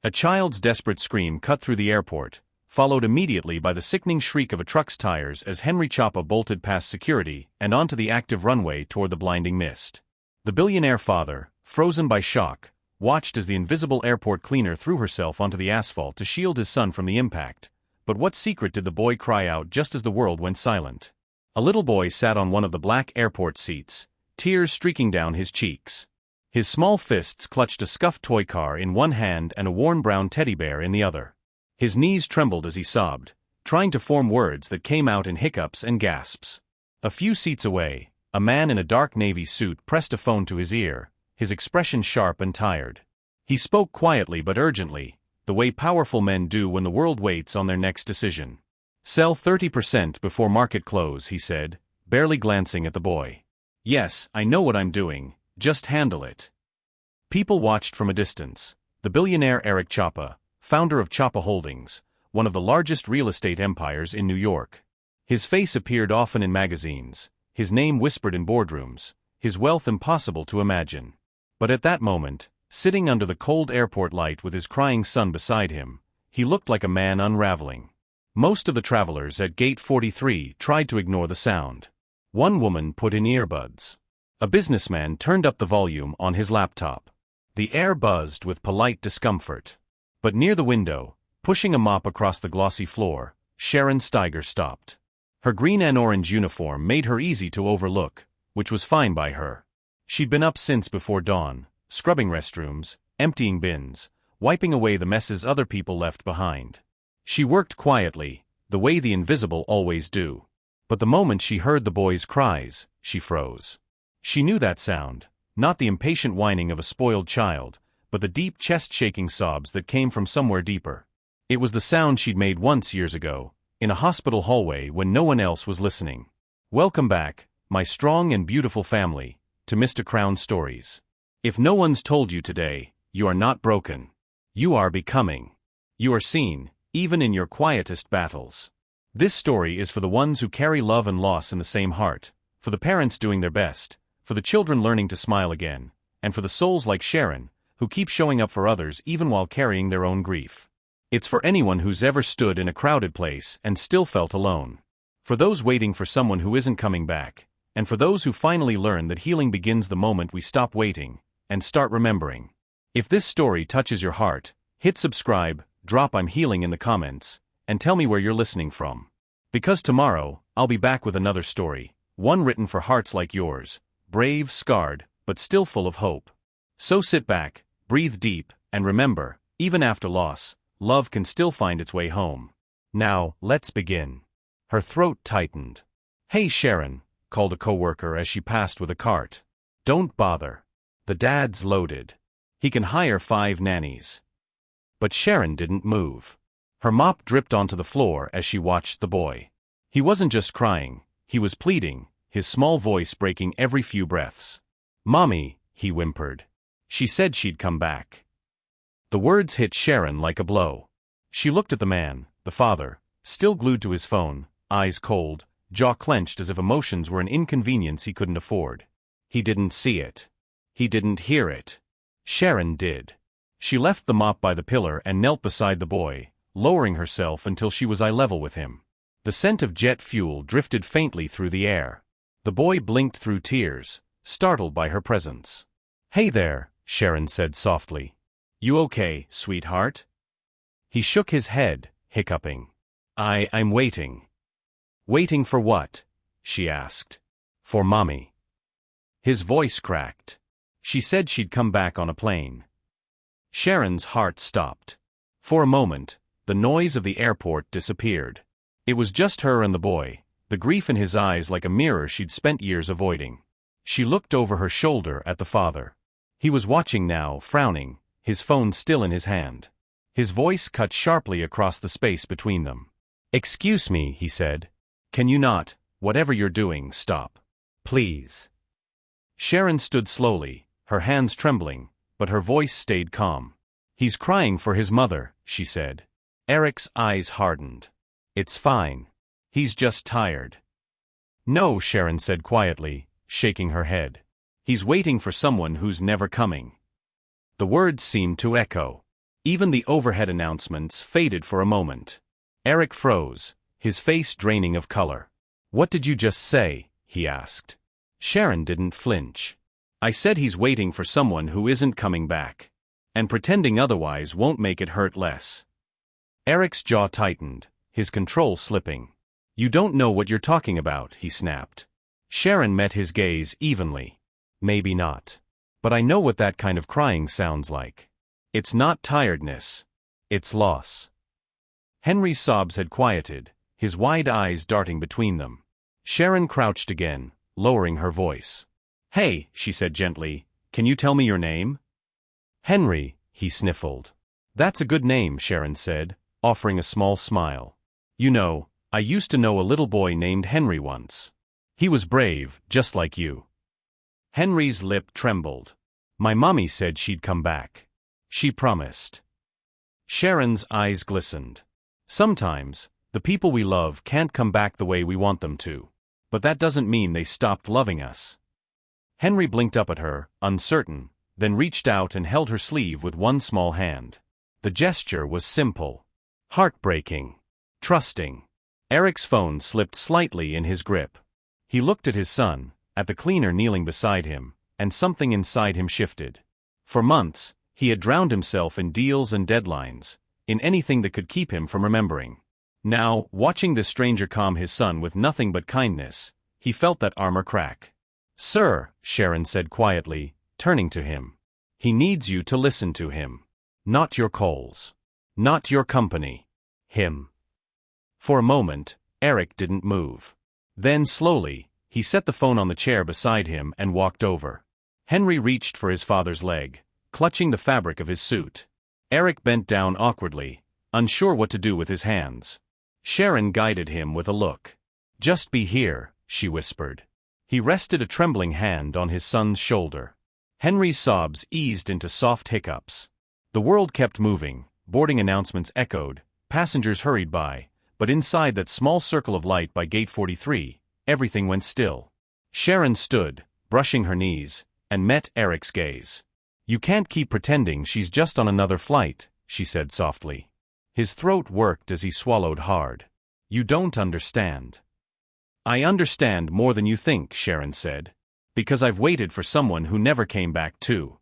A child's desperate scream cut through the airport, followed immediately by the sickening shriek of a truck's tires as Henry Choppa bolted past security and onto the active runway toward the blinding mist. The billionaire father, frozen by shock, watched as the invisible airport cleaner threw herself onto the asphalt to shield his son from the impact. But what secret did the boy cry out just as the world went silent? A little boy sat on one of the black airport seats, tears streaking down his cheeks. His small fists clutched a scuffed toy car in one hand and a worn brown teddy bear in the other. His knees trembled as he sobbed, trying to form words that came out in hiccups and gasps. A few seats away, a man in a dark navy suit pressed a phone to his ear, his expression sharp and tired. He spoke quietly but urgently, the way powerful men do when the world waits on their next decision. "Sell 30% before market close," he said, barely glancing at the boy. "Yes, I know what I'm doing, just handle it." People watched from a distance. The billionaire Eric Choppa, founder of Choppa Holdings, one of the largest real estate empires in New York. His face appeared often in magazines, his name whispered in boardrooms, his wealth impossible to imagine. But at that moment, sitting under the cold airport light with his crying son beside him, he looked like a man unraveling. Most of the travelers at Gate 43 tried to ignore the sound. One woman put in earbuds. A businessman turned up the volume on his laptop. The air buzzed with polite discomfort. But near the window, pushing a mop across the glossy floor, Sharon Steiger stopped. Her green and orange uniform made her easy to overlook, which was fine by her. She'd been up since before dawn, scrubbing restrooms, emptying bins, wiping away the messes other people left behind. She worked quietly, the way the invisible always do. But the moment she heard the boy's cries, she froze. She knew that sound, not the impatient whining of a spoiled child, but the deep chest-shaking sobs that came from somewhere deeper. It was the sound she'd made once years ago, in a hospital hallway when no one else was listening. "Welcome back, my strong and beautiful family, to Mr. Crown Stories. If no one's told you today, you are not broken. You are becoming. You are seen, even in your quietest battles." This story is for the ones who carry love and loss in the same heart, for the parents doing their best, for the children learning to smile again, and for the souls like Sharon, who keep showing up for others even while carrying their own grief. It's for anyone who's ever stood in a crowded place and still felt alone. For those waiting for someone who isn't coming back, and for those who finally learn that healing begins the moment we stop waiting and start remembering. If this story touches your heart, hit subscribe, drop "I'm healing" in the comments, and tell me where you're listening from. Because tomorrow, I'll be back with another story, one written for hearts like yours, brave, scarred, but still full of hope. So sit back, breathe deep, and remember, even after loss, love can still find its way home. Now, let's begin. Her throat tightened. "Hey Sharon," called a coworker as she passed with a cart. "Don't bother. The dad's loaded. He can hire 5 nannies." But Sharon didn't move. Her mop dripped onto the floor as she watched the boy. He wasn't just crying, he was pleading, his small voice breaking every few breaths. "Mommy," he whimpered. "She said she'd come back." The words hit Sharon like a blow. She looked at the man, the father, still glued to his phone, eyes cold, jaw clenched as if emotions were an inconvenience he couldn't afford. He didn't see it. He didn't hear it. Sharon did. She left the mop by the pillar and knelt beside the boy, lowering herself until she was eye level with him. The scent of jet fuel drifted faintly through the air. The boy blinked through tears, startled by her presence. "Hey there," Sharon said softly. "You okay, sweetheart?" He shook his head, hiccuping. I'm waiting." "Waiting for what?" she asked. "For Mommy." His voice cracked. "She said she'd come back on a plane." Sharon's heart stopped. For a moment, the noise of the airport disappeared. It was just her and the boy, the grief in his eyes like a mirror she'd spent years avoiding. She looked over her shoulder at the father. He was watching now, frowning, his phone still in his hand. His voice cut sharply across the space between them. "Excuse me," he said. "Can you not, whatever you're doing, stop? Please." Sharon stood slowly, her hands trembling, but her voice stayed calm. "He's crying for his mother," she said. Eric's eyes hardened. "It's fine. He's just tired." "No," Sharon said quietly, shaking her head. "He's waiting for someone who's never coming." The words seemed to echo. Even the overhead announcements faded for a moment. Eric froze, his face draining of color. "What did you just say?" he asked. Sharon didn't flinch. "I said he's waiting for someone who isn't coming back. And pretending otherwise won't make it hurt less." Eric's jaw tightened, his control slipping. "You don't know what you're talking about," he snapped. Sharon met his gaze evenly. "Maybe not. But I know what that kind of crying sounds like. It's not tiredness. It's loss." Henry's sobs had quieted, his wide eyes darting between them. Sharon crouched again, lowering her voice. "Hey," she said gently, "can you tell me your name?" "Henry," he sniffled. "That's a good name," Sharon said, offering a small smile. "You know, I used to know a little boy named Henry once. He was brave, just like you." Henry's lip trembled. "My mommy said she'd come back. She promised." Sharon's eyes glistened. "Sometimes, the people we love can't come back the way we want them to. But that doesn't mean they stopped loving us." Henry blinked up at her, uncertain, then reached out and held her sleeve with one small hand. The gesture was simple, heartbreaking, trusting. Eric's phone slipped slightly in his grip. He looked at his son, at the cleaner kneeling beside him, and something inside him shifted. For months, he had drowned himself in deals and deadlines, in anything that could keep him from remembering. Now, watching this stranger calm his son with nothing but kindness, he felt that armor crack. "Sir," Sharon said quietly, turning to him. "He needs you to listen to him. Not your calls. Not your company. Him." For a moment, Eric didn't move. Then slowly, he set the phone on the chair beside him and walked over. Henry reached for his father's leg, clutching the fabric of his suit. Eric bent down awkwardly, unsure what to do with his hands. Sharon guided him with a look. "Just be here," she whispered. He rested a trembling hand on his son's shoulder. Henry's sobs eased into soft hiccups. The world kept moving, boarding announcements echoed, passengers hurried by, but inside that small circle of light by gate 43, everything went still. Sharon stood, brushing her knees, and met Eric's gaze. "You can't keep pretending she's just on another flight," she said softly. His throat worked as he swallowed hard. "You don't understand." "I understand more than you think," Sharon said. "Because I've waited for someone who never came back too."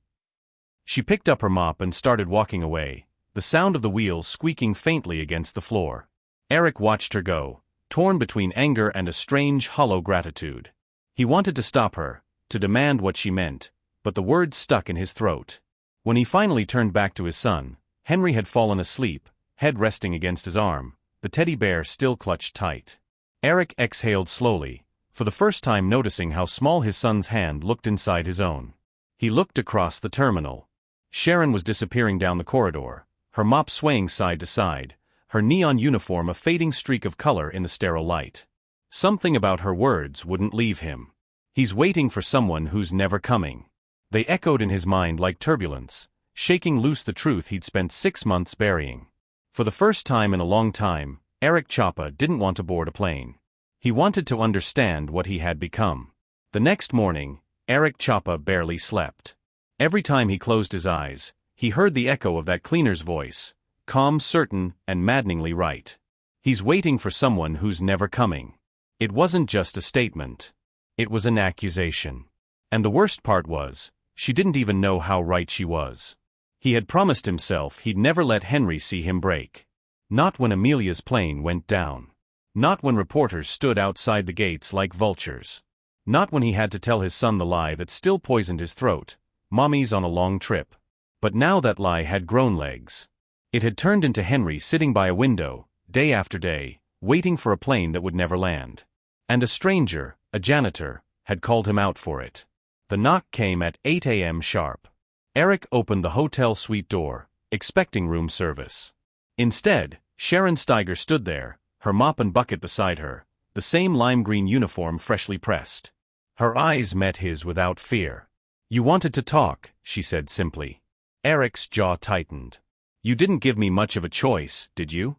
She picked up her mop and started walking away, the sound of the wheels squeaking faintly against the floor. Eric watched her go, torn between anger and a strange, hollow gratitude. He wanted to stop her, to demand what she meant, but the words stuck in his throat. When he finally turned back to his son, Henry had fallen asleep, head resting against his arm, the teddy bear still clutched tight. Eric exhaled slowly, for the first time noticing how small his son's hand looked inside his own. He looked across the terminal. Sharon was disappearing down the corridor, her mop swaying side to side, her neon uniform a fading streak of color in the sterile light. Something about her words wouldn't leave him. "He's waiting for someone who's never coming." They echoed in his mind like turbulence, shaking loose the truth he'd spent 6 months burying. For the first time in a long time, Eric Chapa didn't want to board a plane. He wanted to understand what he had become. The next morning, Eric Chapa barely slept. Every time he closed his eyes, he heard the echo of that cleaner's voice, calm, certain, and maddeningly right. "He's waiting for someone who's never coming." It wasn't just a statement. It was an accusation. And the worst part was, she didn't even know how right she was. He had promised himself he'd never let Henry see him break. Not when Amelia's plane went down. Not when reporters stood outside the gates like vultures. Not when he had to tell his son the lie that still poisoned his throat, "Mommy's on a long trip." But now that lie had grown legs. It had turned into Henry sitting by a window, day after day, waiting for a plane that would never land. And a stranger, a janitor, had called him out for it. The knock came at 8 a.m. sharp. Eric opened the hotel suite door, expecting room service. Instead, Sharon Steiger stood there, her mop and bucket beside her, the same lime green uniform freshly pressed. Her eyes met his without fear. "You wanted to talk," she said simply. Eric's jaw tightened. "You didn't give me much of a choice, did you?"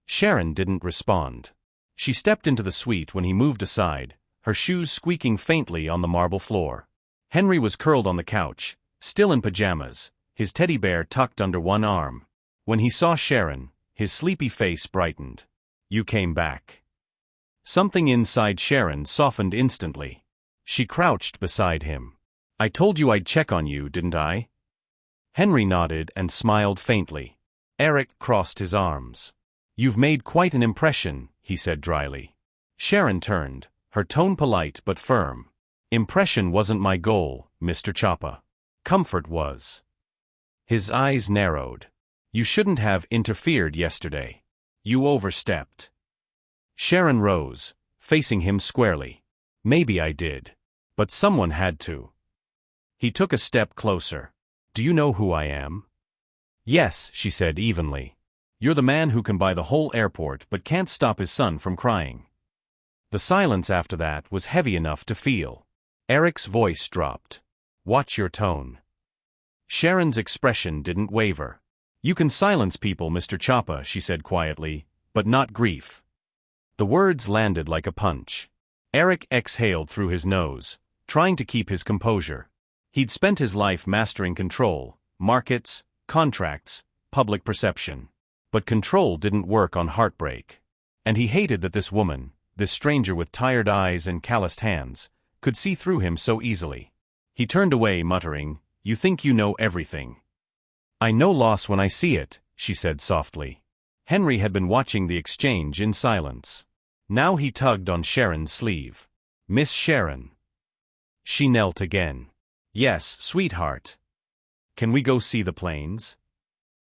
Sharon didn't respond. She stepped into the suite when he moved aside, her shoes squeaking faintly on the marble floor. Henry was curled on the couch, still in pajamas, his teddy bear tucked under one arm. When he saw Sharon, his sleepy face brightened. "You came back." Something inside Sharon softened instantly. She crouched beside him. "I told you I'd check on you, didn't I?" Henry nodded and smiled faintly. Eric crossed his arms. "You've made quite an impression," he said dryly. Sharon turned, her tone polite but firm. "Impression wasn't my goal, Mr. Choppa. Comfort was." His eyes narrowed. "You shouldn't have interfered yesterday. You overstepped." Sharon rose, facing him squarely. "Maybe I did. But someone had to." He took a step closer. "Do you know who I am?" "Yes," she said evenly. "You're the man who can buy the whole airport but can't stop his son from crying." The silence after that was heavy enough to feel. Eric's voice dropped. "Watch your tone." Sharon's expression didn't waver. "You can silence people, Mr. Choppa," she said quietly, "but not grief." The words landed like a punch. Eric exhaled through his nose, trying to keep his composure. He'd spent his life mastering control, markets, contracts, public perception. But control didn't work on heartbreak. And he hated that this woman, this stranger with tired eyes and calloused hands, could see through him so easily. He turned away, muttering, "You think you know everything." "I know loss when I see it," she said softly. Henry had been watching the exchange in silence. Now he tugged on Sharon's sleeve. "Miss Sharon." She knelt again. "Yes, sweetheart. Can we go see the planes?"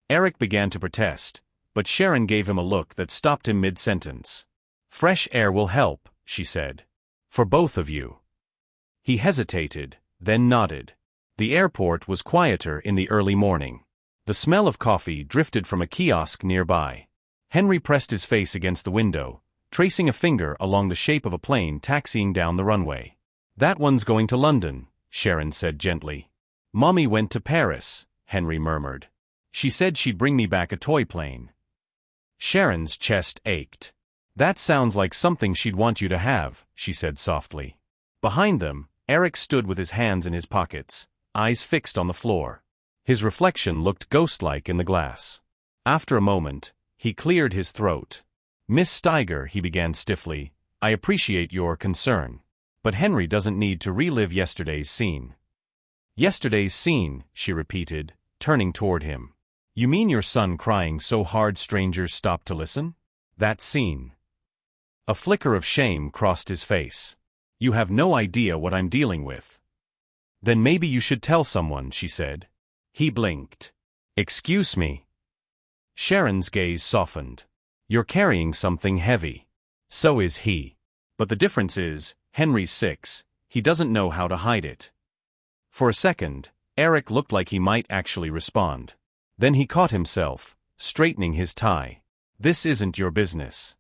Eric began to protest, but Sharon gave him a look that stopped him mid-sentence. "Fresh air will help," she said. "For both of you." He hesitated, then nodded. The airport was quieter in the early morning. The smell of coffee drifted from a kiosk nearby. Henry pressed his face against the window, tracing a finger along the shape of a plane taxiing down the runway. "That one's going to London," Sharon said gently. "Mommy went to Paris," Henry murmured. "She said she'd bring me back a toy plane." Sharon's chest ached. "That sounds like something she'd want you to have," she said softly. Behind them, Eric stood with his hands in his pockets, eyes fixed on the floor. His reflection looked ghost-like in the glass. After a moment, he cleared his throat. "Miss Steiger," he began stiffly, "I appreciate your concern. But Henry doesn't need to relive yesterday's scene." "Yesterday's scene," she repeated, turning toward him. "You mean your son crying so hard strangers stopped to listen? That scene." A flicker of shame crossed his face. "You have no idea what I'm dealing with." "Then maybe you should tell someone," she said. He blinked. "Excuse me." Sharon's gaze softened. "You're carrying something heavy. So is he. But the difference is, Henry's 6, he doesn't know how to hide it." For a second, Eric looked like he might actually respond. Then he caught himself, straightening his tie. "This isn't your business."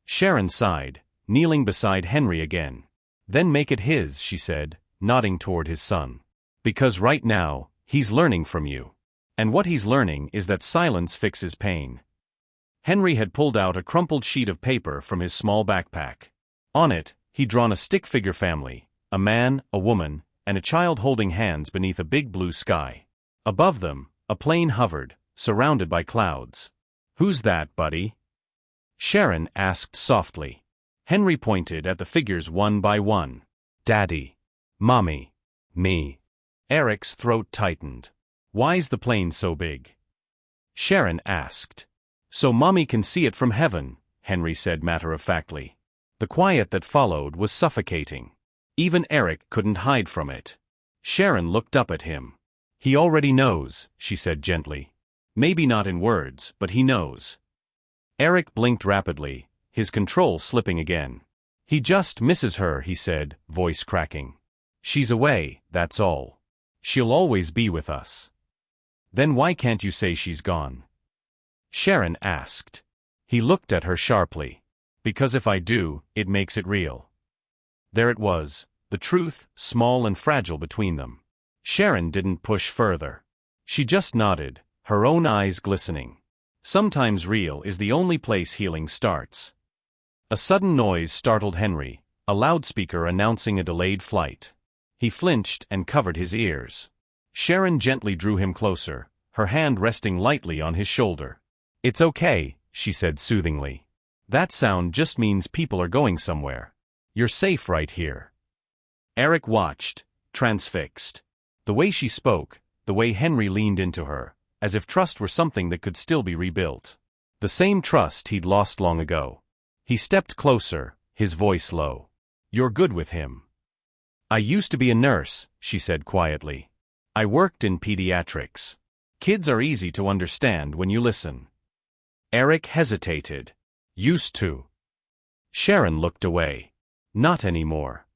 Sharon sighed, kneeling beside Henry again. "Then make it his," she said, nodding toward his son. "Because right now, he's learning from you. And what he's learning is that silence fixes pain." Henry had pulled out a crumpled sheet of paper from his small backpack. On it, he'd drawn a stick-figure family, a man, a woman, and a child holding hands beneath a big blue sky. Above them, a plane hovered, surrounded by clouds. "Who's that, buddy?" Sharon asked softly. Henry pointed at the figures one by one. "Daddy. Mommy. Me." Eric's throat tightened. "Why's the plane so big?" Sharon asked. "So Mommy can see it from heaven," Henry said matter-of-factly. The quiet that followed was suffocating. Even Eric couldn't hide from it. Sharon looked up at him. "He already knows," she said gently. "Maybe not in words, but he knows." Eric blinked rapidly, his control slipping again. "He just misses her," he said, voice cracking. "She's away, that's all. She'll always be with us." "Then why can't you say she's gone?" Sharon asked. He looked at her sharply. "Because if I do, it makes it real." There it was, the truth, small and fragile between them. Sharon didn't push further. She just nodded, her own eyes glistening. Sometimes real is the only place healing starts. A sudden noise startled Henry, a loudspeaker announcing a delayed flight. He flinched and covered his ears. Sharon gently drew him closer, her hand resting lightly on his shoulder. "It's okay," she said soothingly. "That sound just means people are going somewhere. You're safe right here." Eric watched, transfixed. The way she spoke, the way Henry leaned into her, as if trust were something that could still be rebuilt. The same trust he'd lost long ago. He stepped closer, his voice low. "You're good with him." "I used to be a nurse," she said quietly. "I worked in pediatrics. Kids are easy to understand when you listen." Eric hesitated. "Used to." Sharon looked away. "Not anymore."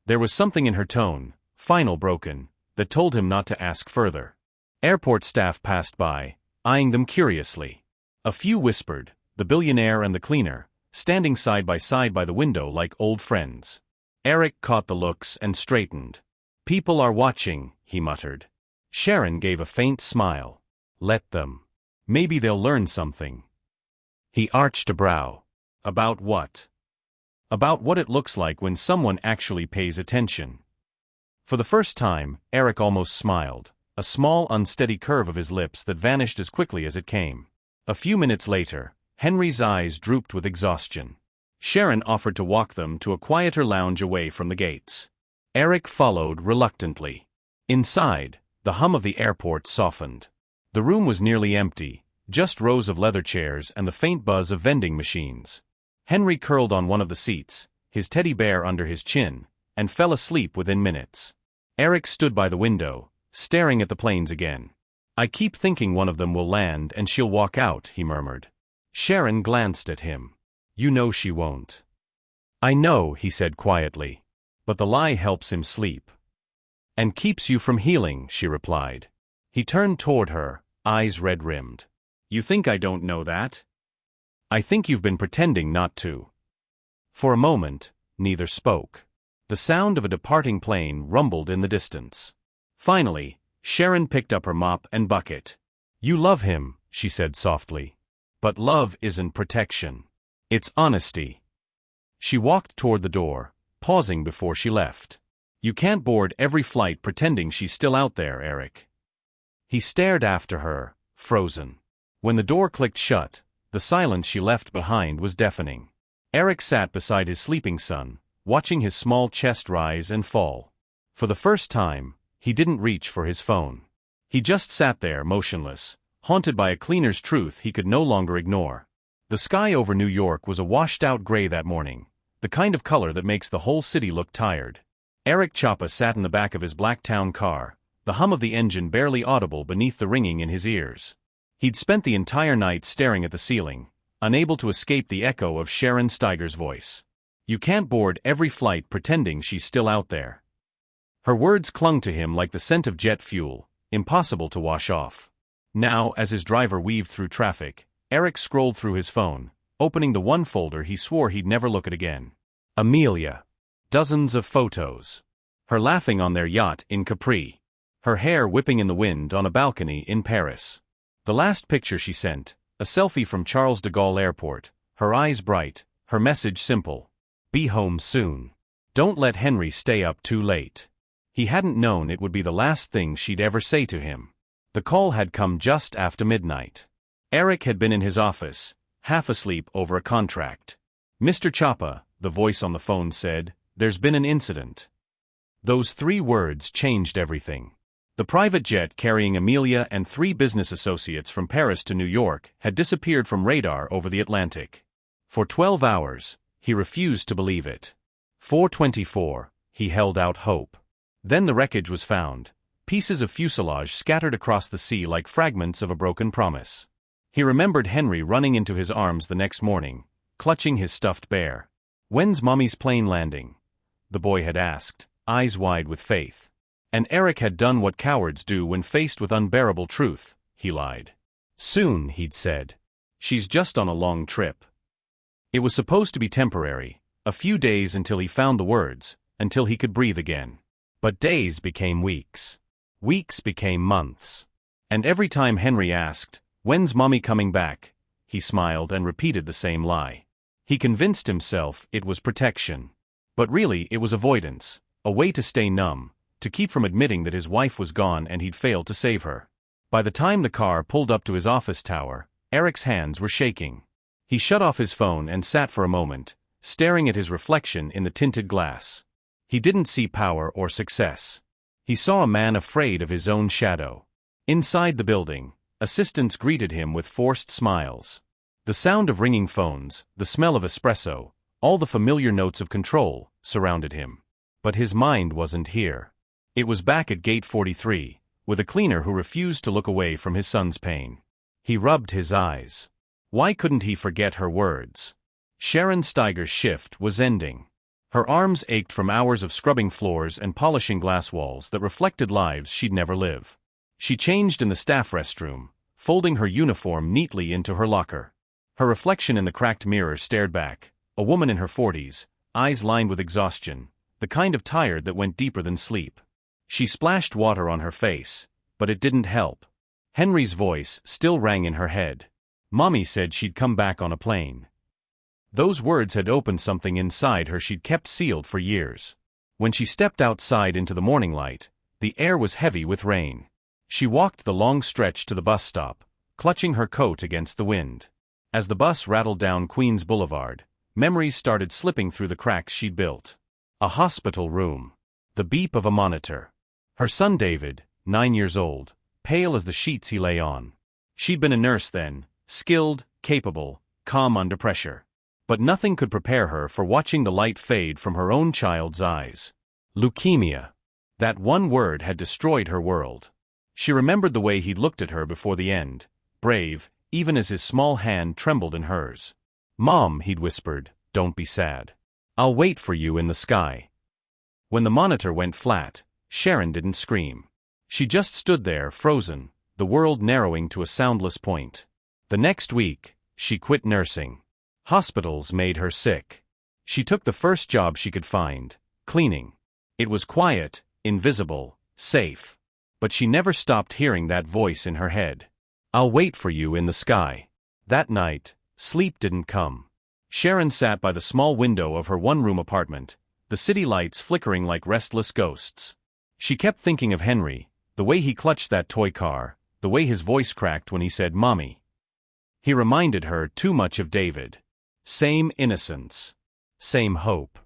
There was something in her tone, final broken, that told him not to ask further. Airport staff passed by, eyeing them curiously. A few whispered, the billionaire and the cleaner, standing side by the window like old friends. Eric caught the looks and straightened. "People are watching," he muttered. Sharon gave a faint smile. "Let them. Maybe they'll learn something." He arched a brow. "About what?" "About what it looks like when someone actually pays attention." For the first time, Eric almost smiled, a small unsteady curve of his lips that vanished as quickly as it came. A few minutes later, Henry's eyes drooped with exhaustion. Sharon offered to walk them to a quieter lounge away from the gates. Eric followed reluctantly. Inside, the hum of the airport softened. The room was nearly empty, just rows of leather chairs and the faint buzz of vending machines. Henry curled on one of the seats, his teddy bear under his chin, and fell asleep within minutes. Eric stood by the window, staring at the planes again. "I keep thinking one of them will land and she'll walk out," he murmured. Sharon glanced at him. "You know she won't." "I know," he said quietly. "But the lie helps him sleep." "And keeps you from healing," she replied. He turned toward her, eyes red-rimmed. "You think I don't know that?" "I think you've been pretending not to." For a moment, neither spoke. The sound of a departing plane rumbled in the distance. Finally, Sharon picked up her mop and bucket. "You love him," she said softly. "But love isn't protection. It's honesty." She walked toward the door, pausing before she left. "You can't board every flight pretending she's still out there, Eric." He stared after her, frozen. When the door clicked shut, the silence she left behind was deafening. Eric sat beside his sleeping son, watching his small chest rise and fall. For the first time, he didn't reach for his phone. He just sat there motionless, haunted by a cleaner's truth he could no longer ignore. The sky over New York was a washed-out gray that morning, the kind of color that makes the whole city look tired. Eric Chapa sat in the back of his black town car, the hum of the engine barely audible beneath the ringing in his ears. He'd spent the entire night staring at the ceiling, unable to escape the echo of Sharon Steiger's voice. "You can't board every flight pretending she's still out there." Her words clung to him like the scent of jet fuel, impossible to wash off. Now, as his driver weaved through traffic, Eric scrolled through his phone, opening the one folder he swore he'd never look at again. Amelia. Dozens of photos. Her laughing on their yacht in Capri. Her hair whipping in the wind on a balcony in Paris. The last picture she sent, a selfie from Charles de Gaulle Airport, her eyes bright, her message simple. "Be home soon. Don't let Henry stay up too late." He hadn't known it would be the last thing she'd ever say to him. The call had come just after midnight. Eric had been in his office, half asleep over a contract. "Mr. Chapa," the voice on the phone said, "there's been an incident." Those 3 words changed everything. The private jet carrying Amelia and 3 business associates from Paris to New York had disappeared from radar over the Atlantic. For 12 hours, he refused to believe it. 4:24, he held out hope. Then the wreckage was found, pieces of fuselage scattered across the sea like fragments of a broken promise. He remembered Henry running into his arms the next morning, clutching his stuffed bear. "When's Mommy's plane landing?" the boy had asked, eyes wide with faith. And Eric had done what cowards do when faced with unbearable truth, he lied. "Soon," he'd said. "She's just on a long trip." It was supposed to be temporary, a few days until he found the words, until he could breathe again. But days became weeks. Weeks became months. And every time Henry asked, "When's Mommy coming back?" he smiled and repeated the same lie. He convinced himself it was protection. But really it was avoidance, a way to stay numb, to keep from admitting that his wife was gone and he'd failed to save her. By the time the car pulled up to his office tower, Eric's hands were shaking. He shut off his phone and sat for a moment, staring at his reflection in the tinted glass. He didn't see power or success. He saw a man afraid of his own shadow. Inside the building, assistants greeted him with forced smiles. The sound of ringing phones, the smell of espresso, all the familiar notes of control, surrounded him. But his mind wasn't here. It was back at Gate 43, with a cleaner who refused to look away from his son's pain. He rubbed his eyes. Why couldn't he forget her words? Sharon Steiger's shift was ending. Her arms ached from hours of scrubbing floors and polishing glass walls that reflected lives she'd never live. She changed in the staff restroom, folding her uniform neatly into her locker. Her reflection in the cracked mirror stared back, a woman in her 40s, eyes lined with exhaustion, the kind of tired that went deeper than sleep. She splashed water on her face, but it didn't help. Henry's voice still rang in her head. Mommy said she'd come back on a plane. Those words had opened something inside her she'd kept sealed for years. When she stepped outside into the morning light, the air was heavy with rain. She walked the long stretch to the bus stop, clutching her coat against the wind. As the bus rattled down Queens Boulevard, memories started slipping through the cracks she'd built. A hospital room. The beep of a monitor. Her son David, 9 years old, pale as the sheets he lay on. She'd been a nurse then, skilled, capable, calm under pressure. But nothing could prepare her for watching the light fade from her own child's eyes. Leukemia. That one word had destroyed her world. She remembered the way he'd looked at her before the end, brave, even as his small hand trembled in hers. "Mom," he'd whispered, "don't be sad. I'll wait for you in the sky." When the monitor went flat, Sharon didn't scream. She just stood there, frozen, the world narrowing to a soundless point. The next week, she quit nursing. Hospitals made her sick. She took the first job she could find, cleaning. It was quiet, invisible, safe. But she never stopped hearing that voice in her head. "I'll wait for you in the sky." That night, sleep didn't come. Sharon sat by the small window of her one-room apartment, the city lights flickering like restless ghosts. She kept thinking of Henry, the way he clutched that toy car, the way his voice cracked when he said, "Mommy." He reminded her too much of David. Same innocence. Same hope.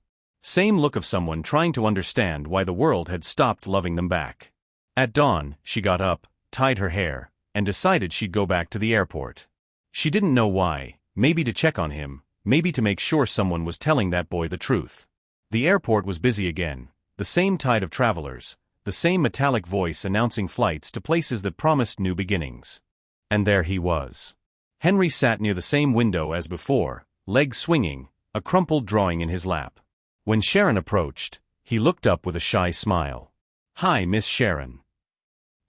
Same look of someone trying to understand why the world had stopped loving them back. At dawn, she got up, tied her hair, and decided she'd go back to the airport. She didn't know why, maybe to check on him, maybe to make sure someone was telling that boy the truth. The airport was busy again, the same tide of travelers, the same metallic voice announcing flights to places that promised new beginnings. And there he was. Henry sat near the same window as before, legs swinging, a crumpled drawing in his lap. When Sharon approached, he looked up with a shy smile. "Hi, Miss Sharon."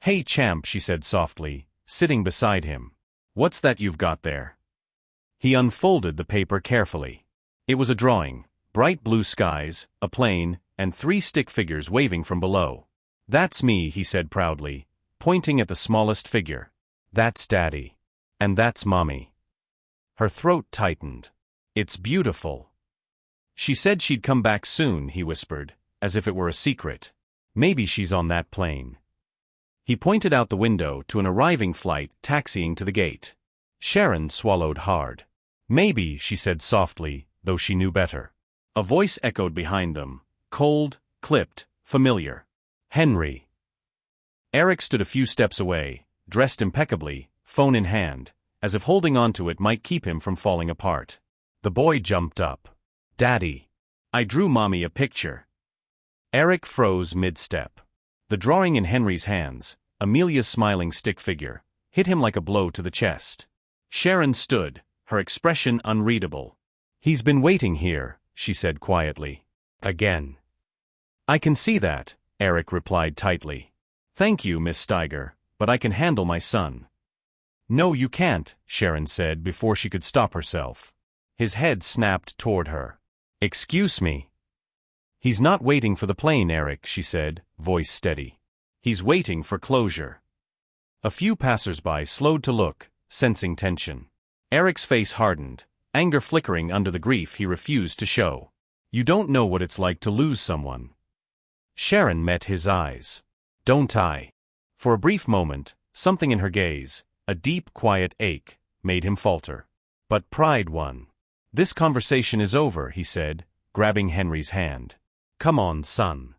"Hey, champ," she said softly, sitting beside him. "What's that you've got there?" He unfolded the paper carefully. It was a drawing, bright blue skies, a plane, and 3 stick figures waving from below. "That's me," he said proudly, pointing at the smallest figure. "That's Daddy. And that's Mommy." Her throat tightened. "It's beautiful." "She said she'd come back soon," he whispered, as if it were a secret. "Maybe she's on that plane." He pointed out the window to an arriving flight taxiing to the gate. Sharon swallowed hard. "Maybe," she said softly, though she knew better. A voice echoed behind them, cold, clipped, familiar. "Henry." Eric stood a few steps away, dressed impeccably, phone in hand, as if holding onto it might keep him from falling apart. The boy jumped up. "Daddy. I drew Mommy a picture." Eric froze mid-step. The drawing in Henry's hands, Amelia's smiling stick figure, hit him like a blow to the chest. Sharon stood, her expression unreadable. "He's been waiting here," she said quietly. "Again." "I can see that," Eric replied tightly. "Thank you, Miss Steiger, but I can handle my son." "No, you can't," Sharon said before she could stop herself. His head snapped toward her. "Excuse me." "He's not waiting for the plane, Eric," she said, voice steady. "He's waiting for closure." A few passers-by slowed to look, sensing tension. Eric's face hardened, anger flickering under the grief he refused to show. "You don't know what it's like to lose someone." Sharon met his eyes. "Don't I?" For a brief moment, something in her gaze, a deep, quiet ache, made him falter. But pride won. "This conversation is over," he said, grabbing Henry's hand. "Come on, son."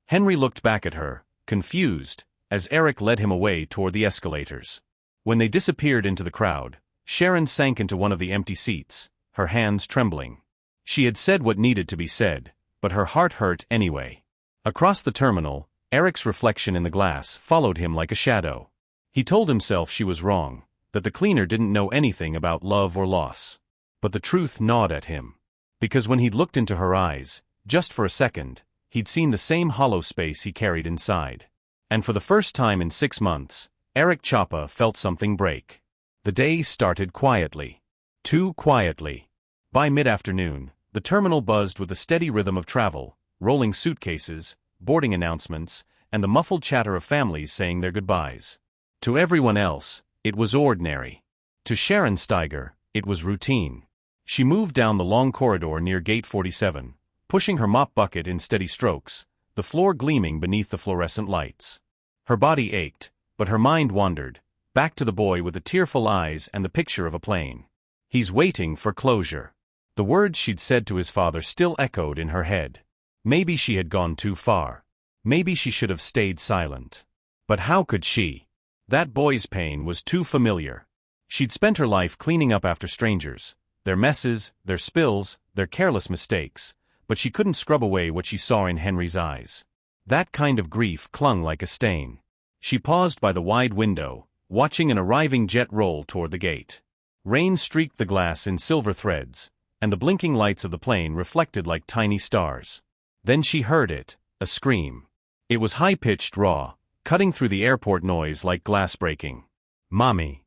Henry looked back at her, confused, as Eric led him away toward the escalators. When they disappeared into the crowd, Sharon sank into one of the empty seats, her hands trembling. She had said what needed to be said, but her heart hurt anyway. Across the terminal, Eric's reflection in the glass followed him like a shadow. He told himself she was wrong, that the cleaner didn't know anything about love or loss. But the truth gnawed at him. Because when he'd looked into her eyes, just for a second, he'd seen the same hollow space he carried inside. And for the first time in 6 months, Eric Chapa felt something break. The day started quietly. Too quietly. By mid-afternoon, the terminal buzzed with the steady rhythm of travel, rolling suitcases, boarding announcements, and the muffled chatter of families saying their goodbyes. To everyone else, it was ordinary. To Sharon Steiger, it was routine. She moved down the long corridor near Gate 47, pushing her mop bucket in steady strokes, the floor gleaming beneath the fluorescent lights. Her body ached, but her mind wandered, back to the boy with the tearful eyes and the picture of a plane. He's waiting for closure. The words she'd said to his father still echoed in her head. Maybe she had gone too far. Maybe she should have stayed silent. But how could she? That boy's pain was too familiar. She'd spent her life cleaning up after strangers, their messes, their spills, their careless mistakes, but she couldn't scrub away what she saw in Henry's eyes. That kind of grief clung like a stain. She paused by the wide window, watching an arriving jet roll toward the gate. Rain streaked the glass in silver threads, and the blinking lights of the plane reflected like tiny stars. Then she heard it, a scream. It was high-pitched, raw, cutting through the airport noise like glass breaking. "Mommy!"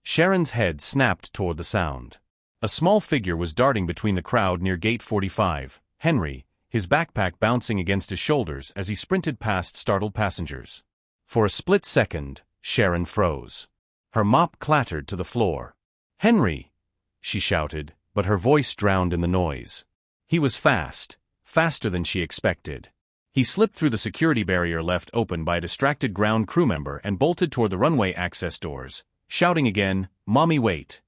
Sharon's head snapped toward the sound. A small figure was darting between the crowd near Gate 45, Henry, his backpack bouncing against his shoulders as he sprinted past startled passengers. For a split second, Sharon froze. Her mop clattered to the floor. "Henry!" she shouted, but her voice drowned in the noise. He was fast, faster than she expected. He slipped through the security barrier left open by a distracted ground crew member and bolted toward the runway access doors, shouting again, "Mommy, wait!"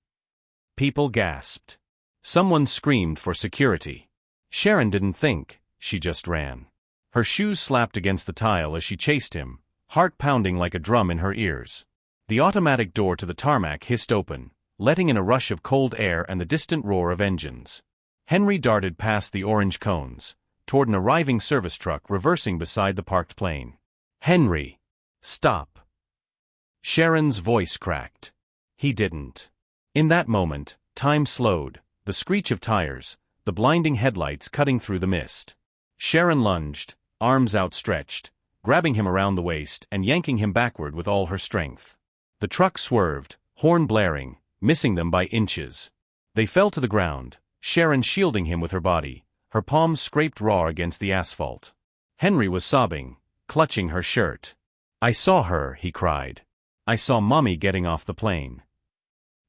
People gasped. Someone screamed for security. Sharon didn't think, she just ran. Her shoes slapped against the tile as she chased him, heart pounding like a drum in her ears. The automatic door to the tarmac hissed open, letting in a rush of cold air and the distant roar of engines. Henry darted past the orange cones, toward an arriving service truck reversing beside the parked plane. "Henry! Stop!" Sharon's voice cracked. He didn't. In that moment, time slowed, the screech of tires, the blinding headlights cutting through the mist. Sharon lunged, arms outstretched, grabbing him around the waist and yanking him backward with all her strength. The truck swerved, horn blaring, missing them by inches. They fell to the ground, Sharon shielding him with her body, her palms scraped raw against the asphalt. Henry was sobbing, clutching her shirt. "I saw her," he cried. "I saw Mommy getting off the plane."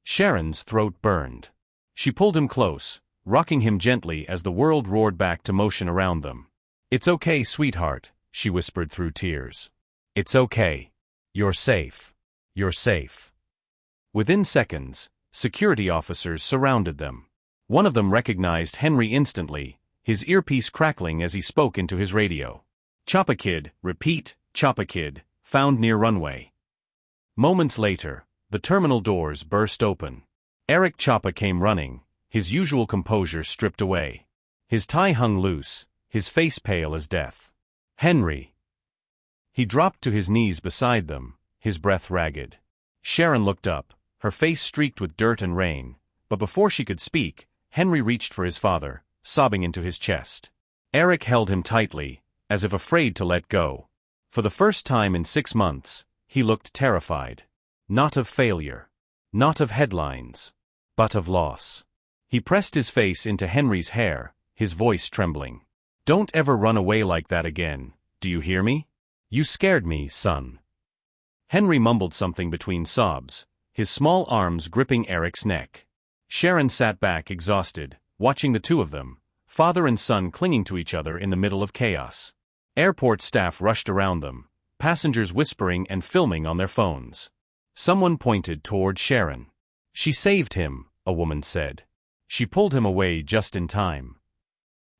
Sharon's throat burned. She pulled him close, rocking him gently as the world roared back to motion around them. "It's okay, sweetheart," she whispered through tears. "It's okay. You're safe. You're safe." Within seconds, security officers surrounded them. One of them recognized Henry instantly, his earpiece crackling as he spoke into his radio. "Choppa Kid, repeat, Choppa Kid, found near runway." Moments later, the terminal doors burst open. Eric Chapa came running, his usual composure stripped away. His tie hung loose, his face pale as death. "Henry!" He dropped to his knees beside them, his breath ragged. Sharon looked up, her face streaked with dirt and rain, but before she could speak, Henry reached for his father, sobbing into his chest. Eric held him tightly, as if afraid to let go. For the first time in 6 months, he looked terrified. Not of failure. Not of headlines. But of loss. He pressed his face into Henry's hair, his voice trembling. "Don't ever run away like that again, do you hear me? You scared me, son." Henry mumbled something between sobs, his small arms gripping Eric's neck. Sharon sat back exhausted, watching the two of them, father and son clinging to each other in the middle of chaos. Airport staff rushed around them, passengers whispering and filming on their phones. Someone pointed toward Sharon. "She saved him," a woman said. "She pulled him away just in time."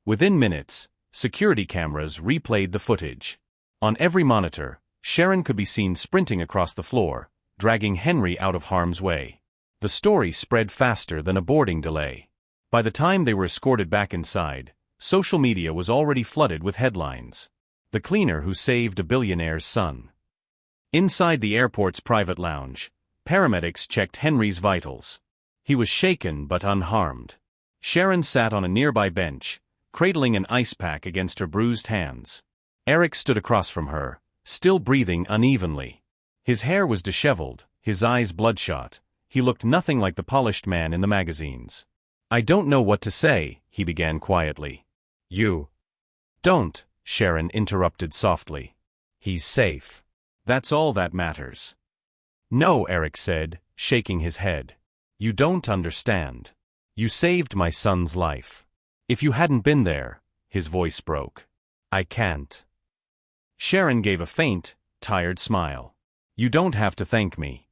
Within minutes, security cameras replayed the footage. On every monitor, Sharon could be seen sprinting across the floor, dragging Henry out of harm's way. The story spread faster than a boarding delay. By the time they were escorted back inside, social media was already flooded with headlines. "The cleaner who saved a billionaire's son." Inside the airport's private lounge, paramedics checked Henry's vitals. He was shaken but unharmed. Sharon sat on a nearby bench, cradling an ice pack against her bruised hands. Eric stood across from her, still breathing unevenly. His hair was disheveled, his eyes bloodshot. He looked nothing like the polished man in the magazines. "I don't know what to say," he began quietly. "You don't," Sharon interrupted softly. "He's safe. That's all that matters." "No," Eric said, shaking his head. "You don't understand. You saved my son's life. If you hadn't been there," his voice broke. "I can't." Sharon gave a faint, tired smile. "You don't have to thank me."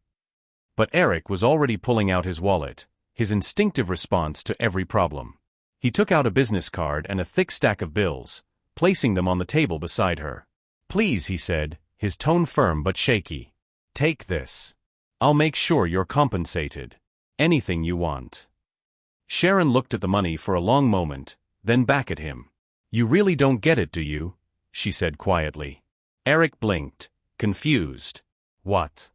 But Eric was already pulling out his wallet, his instinctive response to every problem. He took out a business card and a thick stack of bills, placing them on the table beside her. "Please," he said, his tone firm but shaky. "Take this. I'll make sure you're compensated. Anything you want." Sharon looked at the money for a long moment, then back at him. "You really don't get it, do you?" she said quietly. Eric blinked, confused. "What?"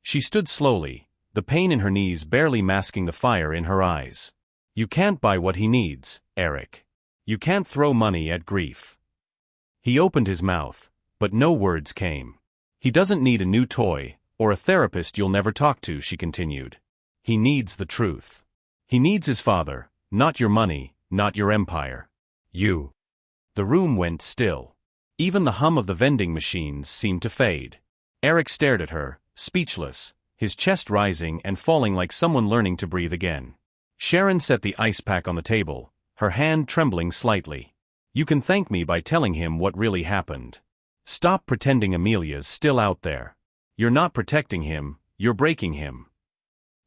She stood slowly, the pain in her knees barely masking the fire in her eyes. "You can't buy what he needs, Eric. You can't throw money at grief." He opened his mouth, but no words came. "He doesn't need a new toy, or a therapist you'll never talk to," she continued. "He needs the truth. He needs his father, not your money, not your empire. You." The room went still. Even the hum of the vending machines seemed to fade. Eric stared at her, speechless, his chest rising and falling like someone learning to breathe again. Sharon set the ice pack on the table, her hand trembling slightly. "You can thank me by telling him what really happened. Stop pretending Amelia's still out there. You're not protecting him, you're breaking him."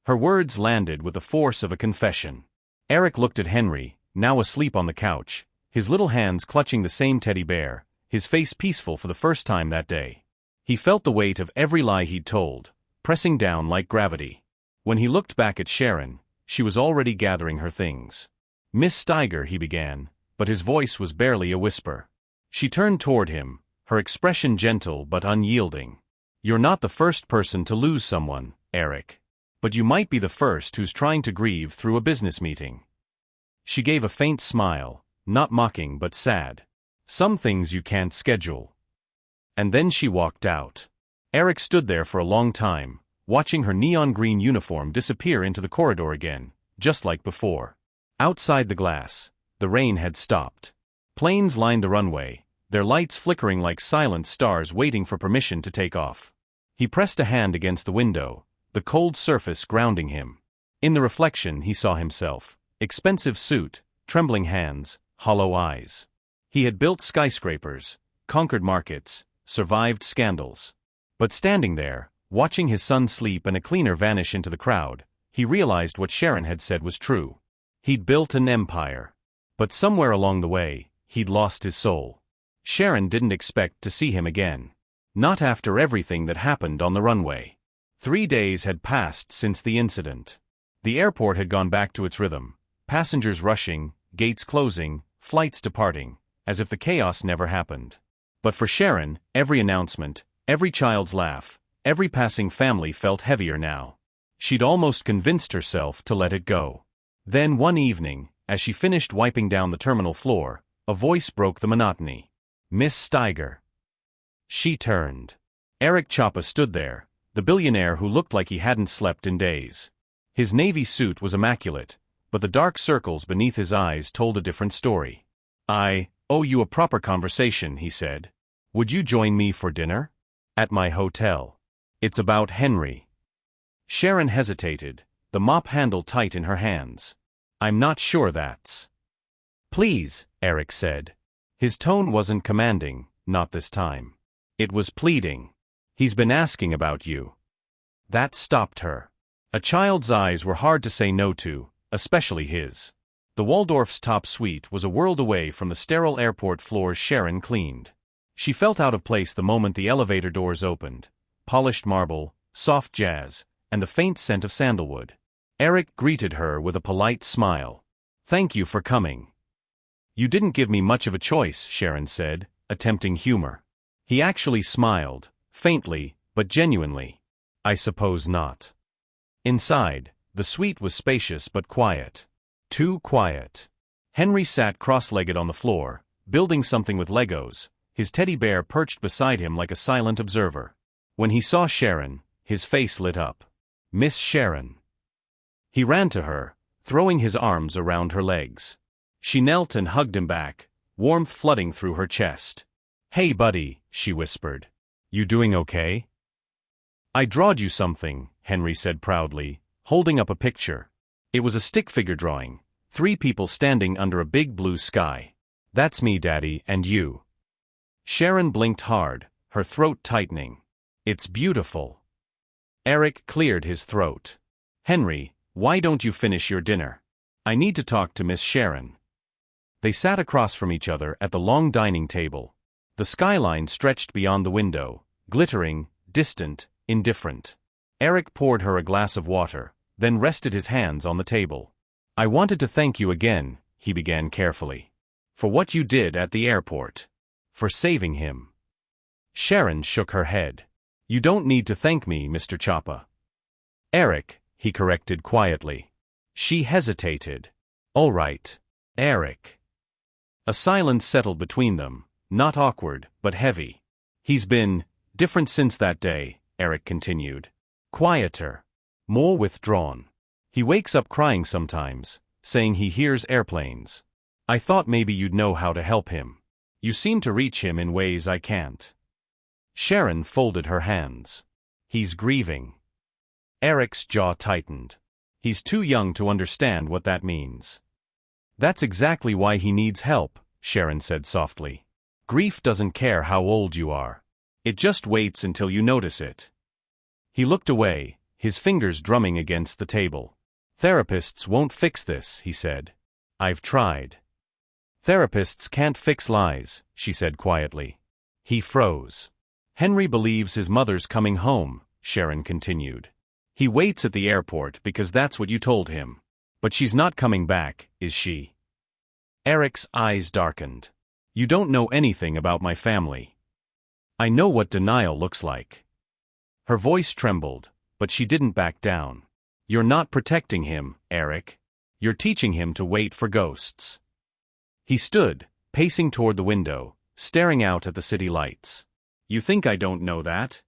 Her words landed with the force of a confession. Eric looked at Henry, now asleep on the couch, his little hands clutching the same teddy bear, his face peaceful for the first time that day. He felt the weight of every lie he'd told, pressing down like gravity. When he looked back at Sharon, she was already gathering her things. "Miss Steiger," he began, but his voice was barely a whisper. She turned toward him, her expression gentle but unyielding. "You're not the first person to lose someone, Eric. But you might be the first who's trying to grieve through a business meeting." She gave a faint smile, not mocking but sad. "Some things you can't schedule." And then she walked out. Eric stood there for a long time, watching her neon green uniform disappear into the corridor again, just like before. Outside the glass, the rain had stopped. Planes lined the runway, their lights flickering like silent stars waiting for permission to take off. He pressed a hand against the window, the cold surface grounding him. In the reflection he saw himself, expensive suit, trembling hands, hollow eyes. He had built skyscrapers, conquered markets, survived scandals. But standing there, watching his son sleep and a cleaner vanish into the crowd, he realized what Sharon had said was true. He'd built an empire. But somewhere along the way, he'd lost his soul. Sharon didn't expect to see him again. Not after everything that happened on the runway. 3 days had passed since the incident. The airport had gone back to its rhythm, passengers rushing, gates closing, flights departing, as if the chaos never happened. But for Sharon, every announcement, every child's laugh, every passing family felt heavier now. She'd almost convinced herself to let it go. Then one evening, as she finished wiping down the terminal floor, a voice broke the monotony. "Miss Steiger." She turned. Eric Chapa stood there, the billionaire who looked like he hadn't slept in days. His navy suit was immaculate, but the dark circles beneath his eyes told a different story. "I owe you a proper conversation," he said. "Would you join me for dinner? At my hotel. It's about Henry." Sharon hesitated, the mop handle tight in her hands. "I'm not sure that's." "Please," Eric said. His tone wasn't commanding, not this time. It was pleading. He's been asking about you. That stopped her. A child's eyes were hard to say no to, especially his. The Waldorf's top suite was a world away from the sterile airport floors Sharon cleaned. She felt out of place the moment the elevator doors opened. Polished marble, soft jazz, and the faint scent of sandalwood. Eric greeted her with a polite smile. "Thank you for coming." "You didn't give me much of a choice," Sharon said, attempting humor. He actually smiled, faintly, but genuinely. "I suppose not." Inside, the suite was spacious but quiet. Too quiet. Henry sat cross-legged on the floor, building something with Legos, his teddy bear perched beside him like a silent observer. When he saw Sharon, his face lit up. "Miss Sharon." He ran to her, throwing his arms around her legs. She knelt and hugged him back, warmth flooding through her chest. "Hey buddy," she whispered. "You doing okay?" "I drawed you something," Henry said proudly, holding up a picture. It was a stick figure drawing, 3 people standing under a big blue sky. "That's me, Daddy, and you." Sharon blinked hard, her throat tightening. "It's beautiful." Eric cleared his throat. "Henry, why don't you finish your dinner? I need to talk to Miss Sharon." They sat across from each other at the long dining table. The skyline stretched beyond the window, glittering, distant, indifferent. Eric poured her a glass of water, then rested his hands on the table. "I wanted to thank you again," he began carefully. "For what you did at the airport. For saving him." Sharon shook her head. "You don't need to thank me, Mr. Chapa." "Eric," he corrected quietly. She hesitated. "All right, Eric." A silence settled between them, not awkward, but heavy. "He's been different since that day," Eric continued. "Quieter. More withdrawn. He wakes up crying sometimes, saying he hears airplanes. I thought maybe you'd know how to help him. You seem to reach him in ways I can't." Sharon folded her hands. "He's grieving." Eric's jaw tightened. "He's too young to understand what that means." "That's exactly why he needs help," Sharon said softly. "Grief doesn't care how old you are. It just waits until you notice it." He looked away, his fingers drumming against the table. "Therapists won't fix this," he said. "I've tried." "Therapists can't fix lies," she said quietly. He froze. "Henry believes his mother's coming home," Sharon continued. "He waits at the airport because that's what you told him. But she's not coming back, is she?" Eric's eyes darkened. "You don't know anything about my family." "I know what denial looks like." Her voice trembled, but she didn't back down. "You're not protecting him, Eric. You're teaching him to wait for ghosts." He stood, pacing toward the window, staring out at the city lights. "You think I don't know that?"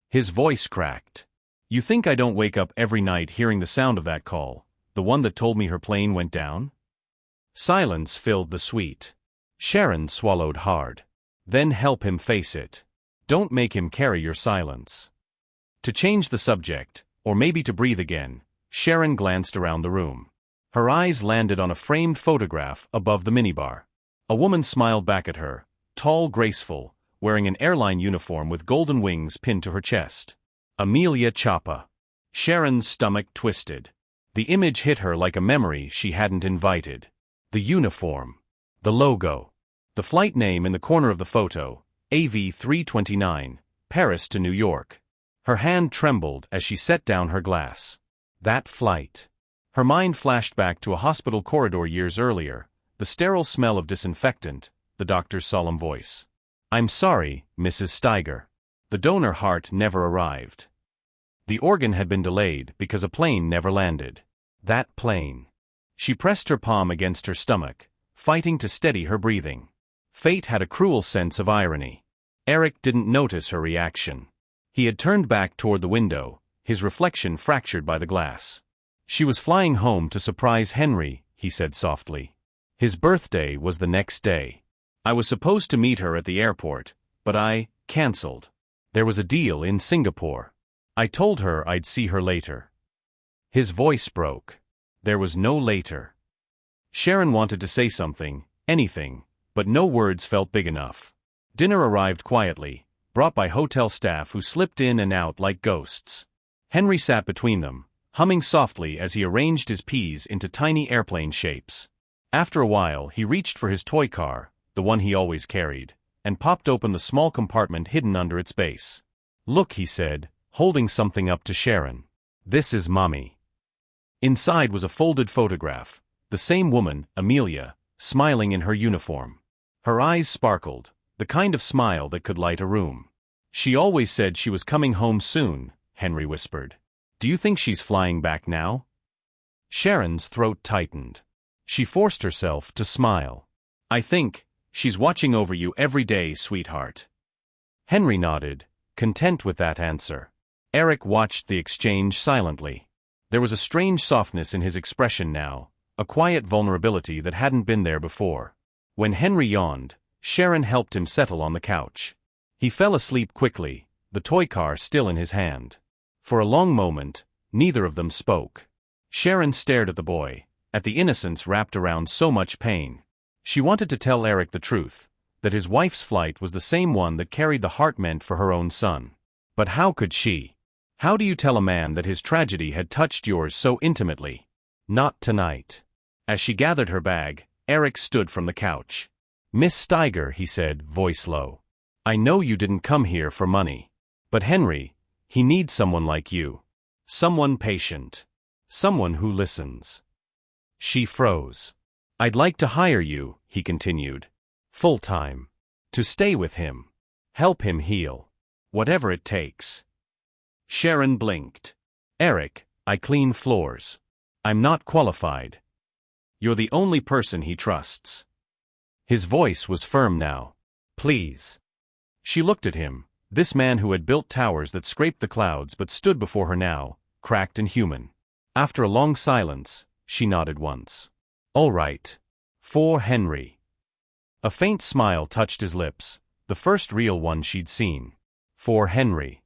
His voice cracked. "You think I don't wake up every night hearing the sound of that call, the one that told me her plane went down?" Silence filled the suite. Sharon swallowed hard. "Then help him face it. Don't make him carry your silence." To change the subject, or maybe to breathe again, Sharon glanced around the room. Her eyes landed on a framed photograph above the minibar. A woman smiled back at her, tall, graceful, wearing an airline uniform with golden wings pinned to her chest. Amelia Chapa. Sharon's stomach twisted. The image hit her like a memory she hadn't invited. The uniform. The logo. The flight name in the corner of the photo, AV 329, Paris to New York. Her hand trembled as she set down her glass. That flight. Her mind flashed back to a hospital corridor years earlier, the sterile smell of disinfectant, the doctor's solemn voice. "I'm sorry, Mrs. Steiger. The donor heart never arrived." The organ had been delayed because a plane never landed. That plane. She pressed her palm against her stomach, fighting to steady her breathing. Fate had a cruel sense of irony. Eric didn't notice her reaction. He had turned back toward the window, his reflection fractured by the glass. "She was flying home to surprise Henry," he said softly. "His birthday was the next day. I was supposed to meet her at the airport, but I canceled. There was a deal in Singapore. I told her I'd see her later." His voice broke. There was no later. Sharon wanted to say something, anything, but no words felt big enough. Dinner arrived quietly, brought by hotel staff who slipped in and out like ghosts. Henry sat between them, humming softly as he arranged his peas into tiny airplane shapes. After a while he reached for his toy car, the one he always carried, and popped open the small compartment hidden under its base. "Look," he said, holding something up to Sharon. "This is Mommy." Inside was a folded photograph, the same woman, Amelia, smiling in her uniform. Her eyes sparkled, the kind of smile that could light a room. "She always said she was coming home soon," Henry whispered. "Do you think she's flying back now?" Sharon's throat tightened. She forced herself to smile. "I think she's watching over you every day, sweetheart." Henry nodded, content with that answer. Eric watched the exchange silently. There was a strange softness in his expression now, a quiet vulnerability that hadn't been there before. When Henry yawned, Sharon helped him settle on the couch. He fell asleep quickly, the toy car still in his hand. For a long moment, neither of them spoke. Sharon stared at the boy, at the innocence wrapped around so much pain. She wanted to tell Eric the truth, that his wife's flight was the same one that carried the heart meant for her own son. But how could she? How do you tell a man that his tragedy had touched yours so intimately? Not tonight. As she gathered her bag, Eric stood from the couch. "Miss Steiger," he said, voice low. "I know you didn't come here for money. But Henry, he needs someone like you. Someone patient. Someone who listens." She froze. "I'd like to hire you," he continued. "Full-time. To stay with him. Help him heal. Whatever it takes." Sharon blinked. "Eric, I clean floors. I'm not qualified. You're the only person he trusts." His voice was firm now. "Please." She looked at him, this man who had built towers that scraped the clouds but stood before her now, cracked and human. After a long silence, she nodded once. "All right. For Henry." A faint smile touched his lips, the first real one she'd seen. For Henry.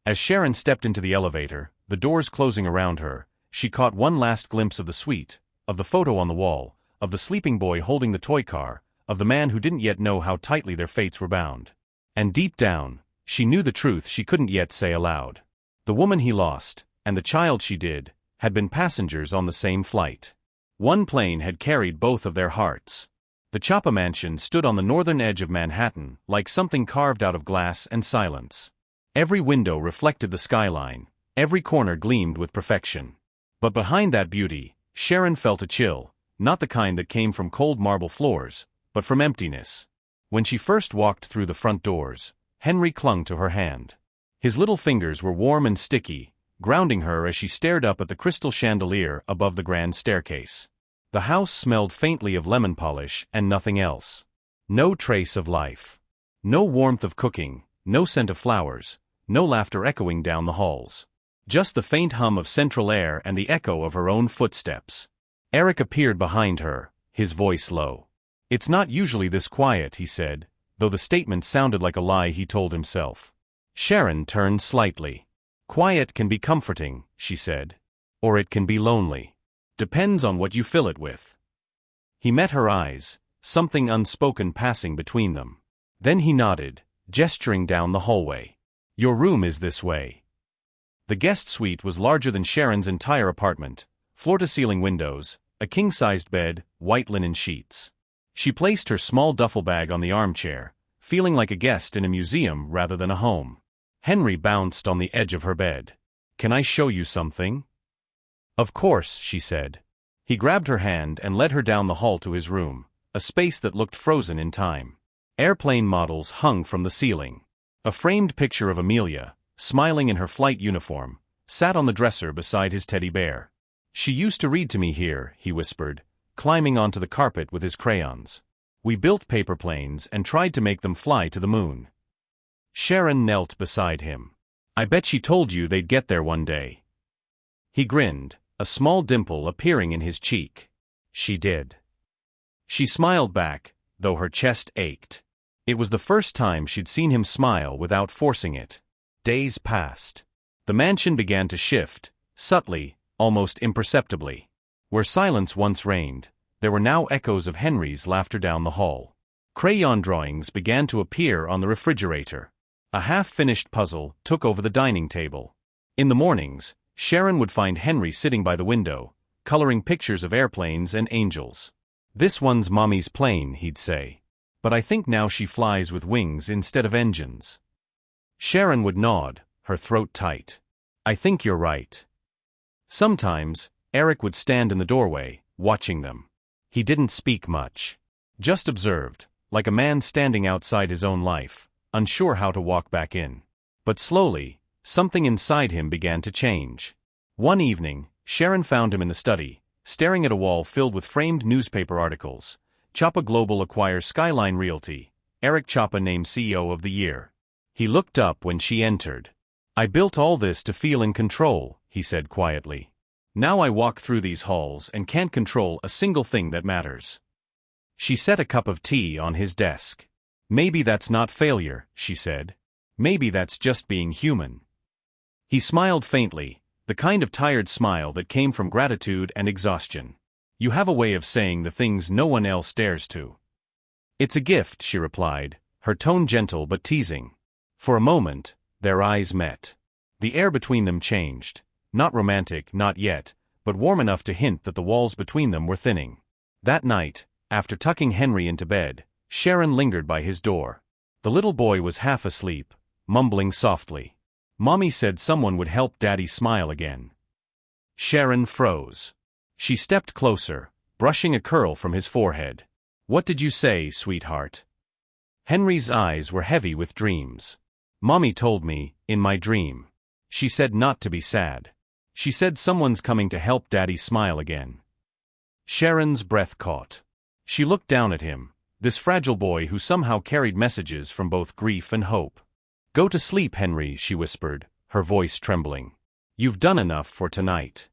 As Sharon stepped into the elevator, the doors closing around her, she caught one last glimpse of the suite, of the photo on the wall, of the sleeping boy holding the toy car, of the man who didn't yet know how tightly their fates were bound. And deep down, she knew the truth she couldn't yet say aloud. The woman he lost, and the child she did, had been passengers on the same flight. One plane had carried both of their hearts. The Chapa mansion stood on the northern edge of Manhattan, like something carved out of glass and silence. Every window reflected the skyline, every corner gleamed with perfection. But behind that beauty, Sharon felt a chill, not the kind that came from cold marble floors, but from emptiness. When she first walked through the front doors, Henry clung to her hand. His little fingers were warm and sticky, grounding her as she stared up at the crystal chandelier above the grand staircase. The house smelled faintly of lemon polish and nothing else. No trace of life. No warmth of cooking, no scent of flowers, no laughter echoing down the halls. Just the faint hum of central air and the echo of her own footsteps. Eric appeared behind her, his voice low. "It's not usually this quiet," he said, though the statement sounded like a lie he told himself. Sharon turned slightly. "Quiet can be comforting," she said. "Or it can be lonely. Depends on what you fill it with." He met her eyes, something unspoken passing between them. Then he nodded, gesturing down the hallway. "Your room is this way." The guest suite was larger than Sharon's entire apartment, floor-to-ceiling windows, a king-sized bed, white linen sheets. She placed her small duffel bag on the armchair, feeling like a guest in a museum rather than a home. Henry bounced on the edge of her bed. "Can I show you something?" "Of course," she said. He grabbed her hand and led her down the hall to his room, a space that looked frozen in time. Airplane models hung from the ceiling. A framed picture of Amelia, smiling in her flight uniform, sat on the dresser beside his teddy bear. "She used to read to me here," he whispered, climbing onto the carpet with his crayons. "We built paper planes and tried to make them fly to the moon." Sharon knelt beside him. "I bet she told you they'd get there one day." He grinned, a small dimple appearing in his cheek. "She did." She smiled back, though her chest ached. It was the first time she'd seen him smile without forcing it. Days passed. The mansion began to shift, subtly, almost imperceptibly. Where silence once reigned, there were now echoes of Henry's laughter down the hall. Crayon drawings began to appear on the refrigerator. A half-finished puzzle took over the dining table. In the mornings, Sharon would find Henry sitting by the window, coloring pictures of airplanes and angels. "This one's Mommy's plane," he'd say. "But I think now she flies with wings instead of engines." Sharon would nod, her throat tight. "I think you're right." Sometimes, Eric would stand in the doorway, watching them. He didn't speak much. Just observed, like a man standing outside his own life, unsure how to walk back in. But slowly, something inside him began to change. One evening, Sharon found him in the study, staring at a wall filled with framed newspaper articles. Chapa Global acquires Skyline Realty. Eric Chapa named CEO of the Year. He looked up when she entered. "I built all this to feel in control," he said quietly. "Now I walk through these halls and can't control a single thing that matters." She set a cup of tea on his desk. "Maybe that's not failure," she said. "Maybe that's just being human." He smiled faintly, the kind of tired smile that came from gratitude and exhaustion. "You have a way of saying the things no one else dares to." "It's a gift," she replied, her tone gentle but teasing. For a moment, their eyes met. The air between them changed. Not romantic, not yet, but warm enough to hint that the walls between them were thinning. That night, after tucking Henry into bed, Sharon lingered by his door. The little boy was half asleep, mumbling softly. "Mommy said someone would help Daddy smile again." Sharon froze. She stepped closer, brushing a curl from his forehead. "What did you say, sweetheart?" Henry's eyes were heavy with dreams. "Mommy told me, in my dream. She said not to be sad. She said someone's coming to help Daddy smile again." Sharon's breath caught. She looked down at him, this fragile boy who somehow carried messages from both grief and hope. "Go to sleep, Henry," she whispered, her voice trembling. "You've done enough for tonight."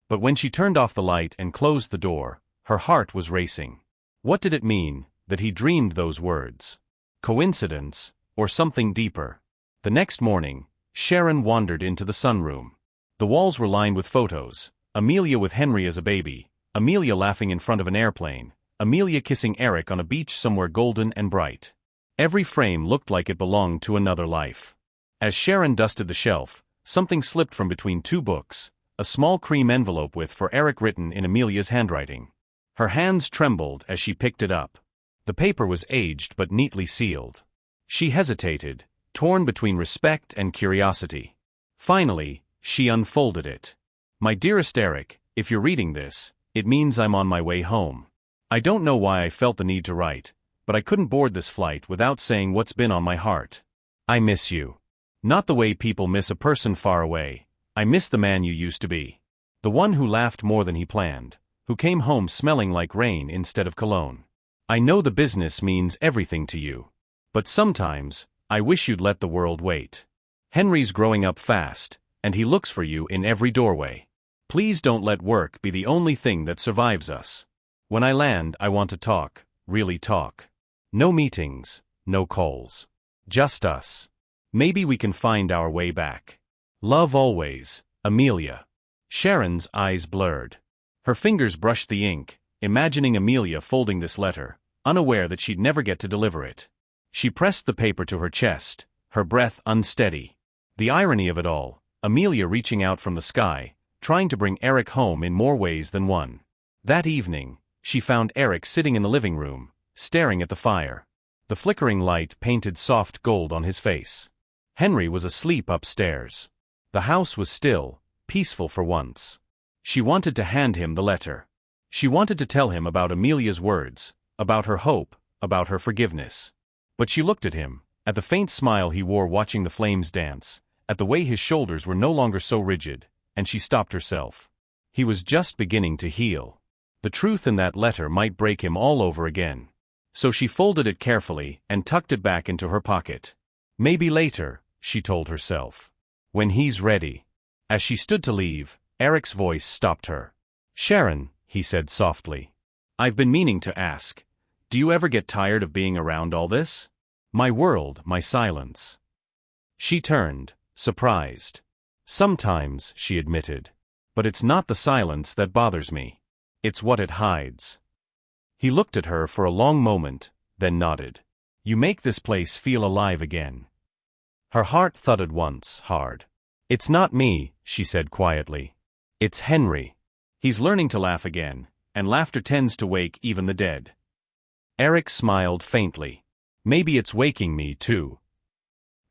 But when she turned off the light and closed the door, her heart was racing. What did it mean, that he dreamed those words? Coincidence, or something deeper? The next morning, Sharon wandered into the sunroom. The walls were lined with photos. Amelia with Henry as a baby, Amelia laughing in front of an airplane, Amelia kissing Eric on a beach somewhere golden and bright. Every frame looked like it belonged to another life. As Sharon dusted the shelf, something slipped from between two books, a small cream envelope with "For Eric" written in Amelia's handwriting. Her hands trembled as she picked it up. The paper was aged but neatly sealed. She hesitated, torn between respect and curiosity. Finally, she unfolded it. "My dearest Eric, if you're reading this, it means I'm on my way home. I don't know why I felt the need to write, but I couldn't board this flight without saying what's been on my heart. I miss you. Not the way people miss a person far away. I miss the man you used to be. The one who laughed more than he planned, who came home smelling like rain instead of cologne. I know the business means everything to you. But sometimes, I wish you'd let the world wait. Henry's growing up fast, and he looks for you in every doorway. Please don't let work be the only thing that survives us. When I land, I want to talk, really talk. No meetings, no calls. Just us. Maybe we can find our way back. Love always, Amelia." Sharon's eyes blurred. Her fingers brushed the ink, imagining Amelia folding this letter, unaware that she'd never get to deliver it. She pressed the paper to her chest, her breath unsteady. The irony of it all, Amelia reaching out from the sky, trying to bring Eric home in more ways than one. That evening, she found Eric sitting in the living room, staring at the fire. The flickering light painted soft gold on his face. Henry was asleep upstairs. The house was still, peaceful for once. She wanted to hand him the letter. She wanted to tell him about Amelia's words, about her hope, about her forgiveness. But she looked at him, at the faint smile he wore watching the flames dance, at the way his shoulders were no longer so rigid, and she stopped herself. He was just beginning to heal. The truth in that letter might break him all over again. So she folded it carefully and tucked it back into her pocket. Maybe later, she told herself. When he's ready. As she stood to leave, Eric's voice stopped her. "Sharon," he said softly. "I've been meaning to ask. Do you ever get tired of being around all this? My world, my silence." She turned, surprised. "Sometimes," she admitted. "But it's not the silence that bothers me. It's what it hides." He looked at her for a long moment, then nodded. "You make this place feel alive again." Her heart thudded once, hard. "It's not me," she said quietly. "It's Henry. He's learning to laugh again, and laughter tends to wake even the dead." Eric smiled faintly. "Maybe it's waking me, too."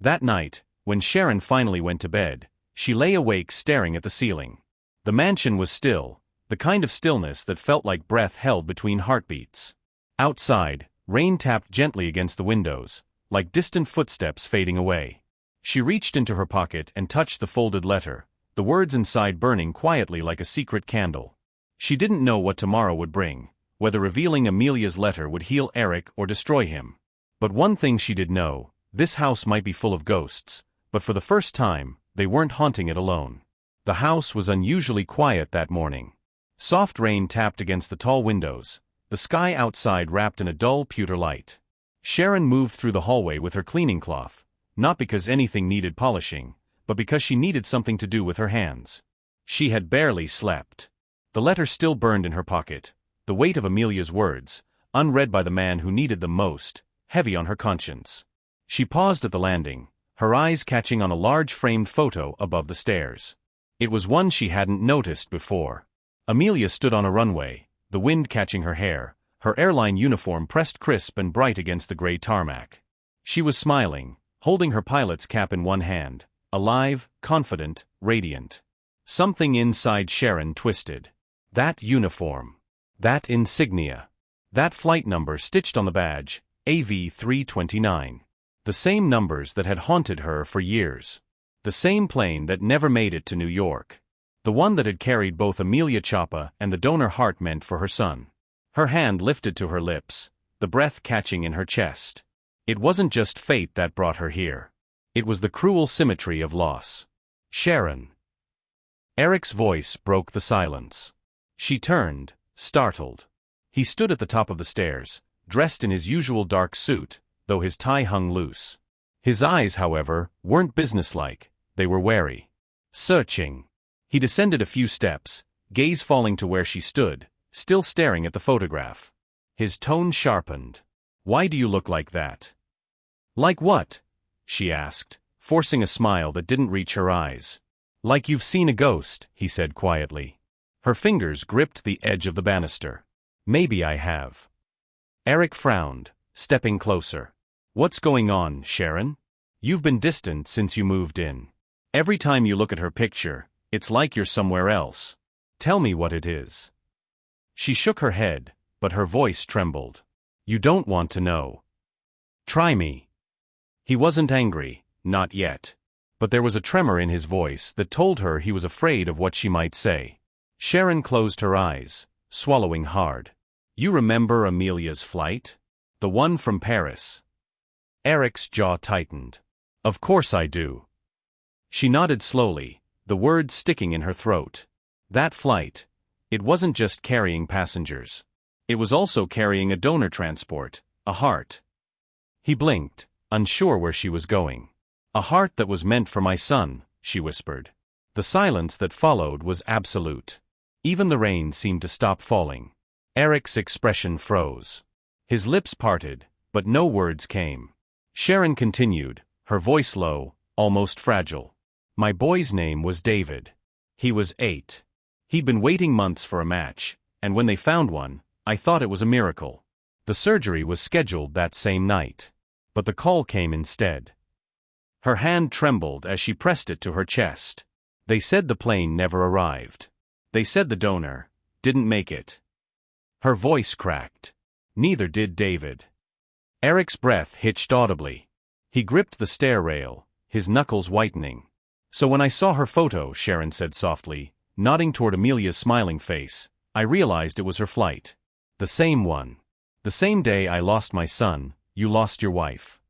That night, when Sharon finally went to bed, she lay awake staring at the ceiling. The mansion was still, the kind of stillness that felt like breath held between heartbeats. Outside, rain tapped gently against the windows, like distant footsteps fading away. She reached into her pocket and touched the folded letter, the words inside burning quietly like a secret candle. She didn't know what tomorrow would bring, whether revealing Amelia's letter would heal Eric or destroy him. But one thing she did know, this house might be full of ghosts, but for the first time, they weren't haunting it alone. The house was unusually quiet that morning. Soft rain tapped against the tall windows, the sky outside wrapped in a dull pewter light. Sharon moved through the hallway with her cleaning cloth, not because anything needed polishing, but because she needed something to do with her hands. She had barely slept. The letter still burned in her pocket, the weight of Amelia's words, unread by the man who needed them most, heavy on her conscience. She paused at the landing, her eyes catching on a large framed photo above the stairs. It was one she hadn't noticed before. Amelia stood on a runway, the wind catching her hair, her airline uniform pressed crisp and bright against the gray tarmac. She was smiling, holding her pilot's cap in one hand, alive, confident, radiant. Something inside Sharon twisted. That uniform. That insignia. That flight number stitched on the badge, AV-329. The same numbers that had haunted her for years. The same plane that never made it to New York. The one that had carried both Amelia Chapa and the donor heart meant for her son. Her hand lifted to her lips, the breath catching in her chest. It wasn't just fate that brought her here. It was the cruel symmetry of loss. "Sharon." Eric's voice broke the silence. She turned, startled. He stood at the top of the stairs, dressed in his usual dark suit, though his tie hung loose. His eyes, however, weren't businesslike, they were wary. Searching. He descended a few steps, gaze falling to where she stood, still staring at the photograph. His tone sharpened. "Why do you look like that?" "Like what?" she asked, forcing a smile that didn't reach her eyes. "Like you've seen a ghost," he said quietly. Her fingers gripped the edge of the banister. "Maybe I have." Eric frowned, stepping closer. "What's going on, Sharon? You've been distant since you moved in. Every time you look at her picture, it's like you're somewhere else. Tell me what it is." She shook her head, but her voice trembled. "You don't want to know. Try me." He wasn't angry, not yet. But there was a tremor in his voice that told her he was afraid of what she might say. Sharon closed her eyes, swallowing hard. "You remember Amelia's flight? The one from Paris?" Eric's jaw tightened. "Of course I do." She nodded slowly, the words sticking in her throat. That flight. It wasn't just carrying passengers. It was also carrying a donor transport, a heart. He blinked, unsure where she was going. "A heart that was meant for my son," she whispered. The silence that followed was absolute. Even the rain seemed to stop falling. Eric's expression froze. His lips parted, but no words came. Sharon continued, her voice low, almost fragile. "My boy's name was David. He was 8. He'd been waiting months for a match, and when they found one, I thought it was a miracle. The surgery was scheduled that same night. But the call came instead." Her hand trembled as she pressed it to her chest. "They said the plane never arrived. They said the donor didn't make it." Her voice cracked. "Neither did David." Eric's breath hitched audibly. He gripped the stair rail, his knuckles whitening. "So when I saw her photo," Sharon said softly, nodding toward Amelia's smiling face, "I realized it was her flight. The same one. The same day I lost my son, you lost your wife."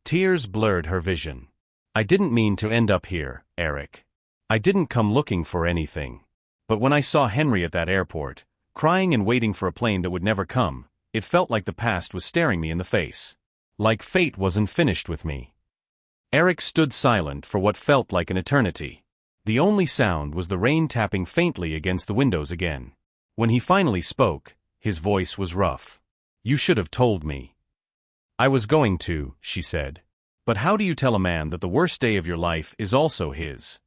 Tears blurred her vision. "I didn't mean to end up here, Eric. I didn't come looking for anything. But when I saw Henry at that airport, crying and waiting for a plane that would never come, it felt like the past was staring me in the face. Like fate wasn't finished with me." Eric stood silent for what felt like an eternity. The only sound was the rain tapping faintly against the windows again. When he finally spoke, his voice was rough. "You should have told me." I was going to, she said. But how do you tell a man that the worst day of your life is also his?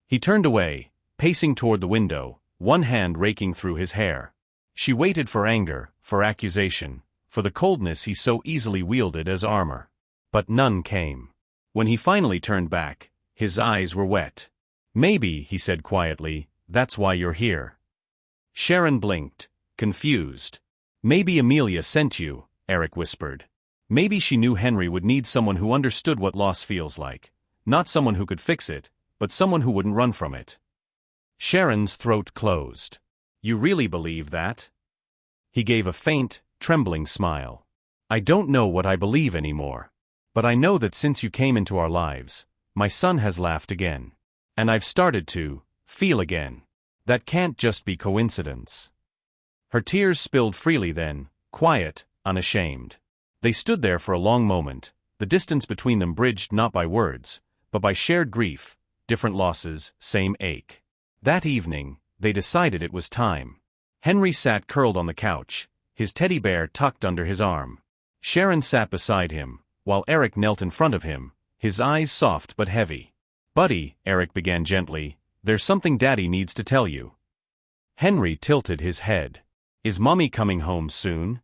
He turned away, pacing toward the window, one hand raking through his hair. She waited for anger, for accusation, for the coldness he so easily wielded as armor. But none came. When he finally turned back, his eyes were wet. Maybe, he said quietly, that's why you're here. Sharon blinked, confused. Maybe Amelia sent you, Eric whispered. Maybe she knew Henry would need someone who understood what loss feels like. Not someone who could fix it, but someone who wouldn't run from it. Sharon's throat closed. You really believe that? He gave a faint, trembling smile. I don't know what I believe anymore. But I know that since you came into our lives, my son has laughed again. And I've started to feel again. That can't just be coincidence. Her tears spilled freely then, quiet, unashamed. They stood there for a long moment, the distance between them bridged not by words, but by shared grief, different losses, same ache. That evening, they decided it was time. Henry sat curled on the couch, his teddy bear tucked under his arm. Sharon sat beside him, while Eric knelt in front of him, his eyes soft but heavy. Buddy, Eric began gently, there's something Daddy needs to tell you. Henry tilted his head. Is Mommy coming home soon?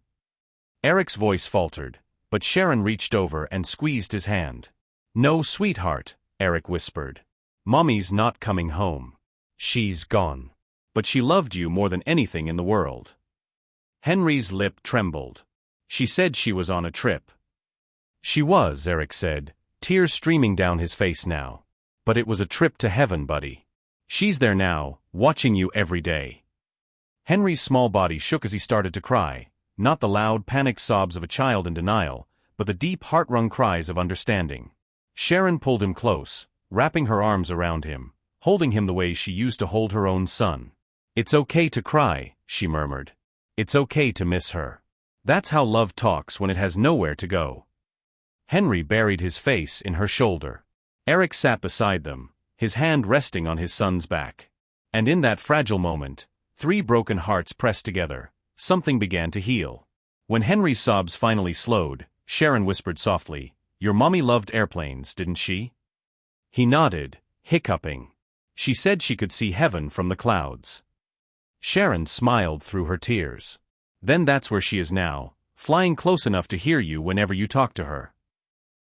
Eric's voice faltered, but Sharon reached over and squeezed his hand. No, sweetheart, Eric whispered. Mommy's not coming home. She's gone. But she loved you more than anything in the world. Henry's lip trembled. She said she was on a trip. She was, Eric said, tears streaming down his face now. But it was a trip to heaven, buddy. She's there now, watching you every day. Henry's small body shook as he started to cry, not the loud, panicked sobs of a child in denial, but the deep, heart-wrung cries of understanding. Sharon pulled him close, wrapping her arms around him, holding him the way she used to hold her own son. It's okay to cry, she murmured. It's okay to miss her. That's how love talks when it has nowhere to go. Henry buried his face in her shoulder. Eric sat beside them, his hand resting on his son's back. And in that fragile moment, 3 broken hearts pressed together, something began to heal. When Henry's sobs finally slowed, Sharon whispered softly, Your mommy loved airplanes, didn't she? He nodded, hiccuping. She said she could see heaven from the clouds. Sharon smiled through her tears. Then that's where she is now, flying close enough to hear you whenever you talk to her.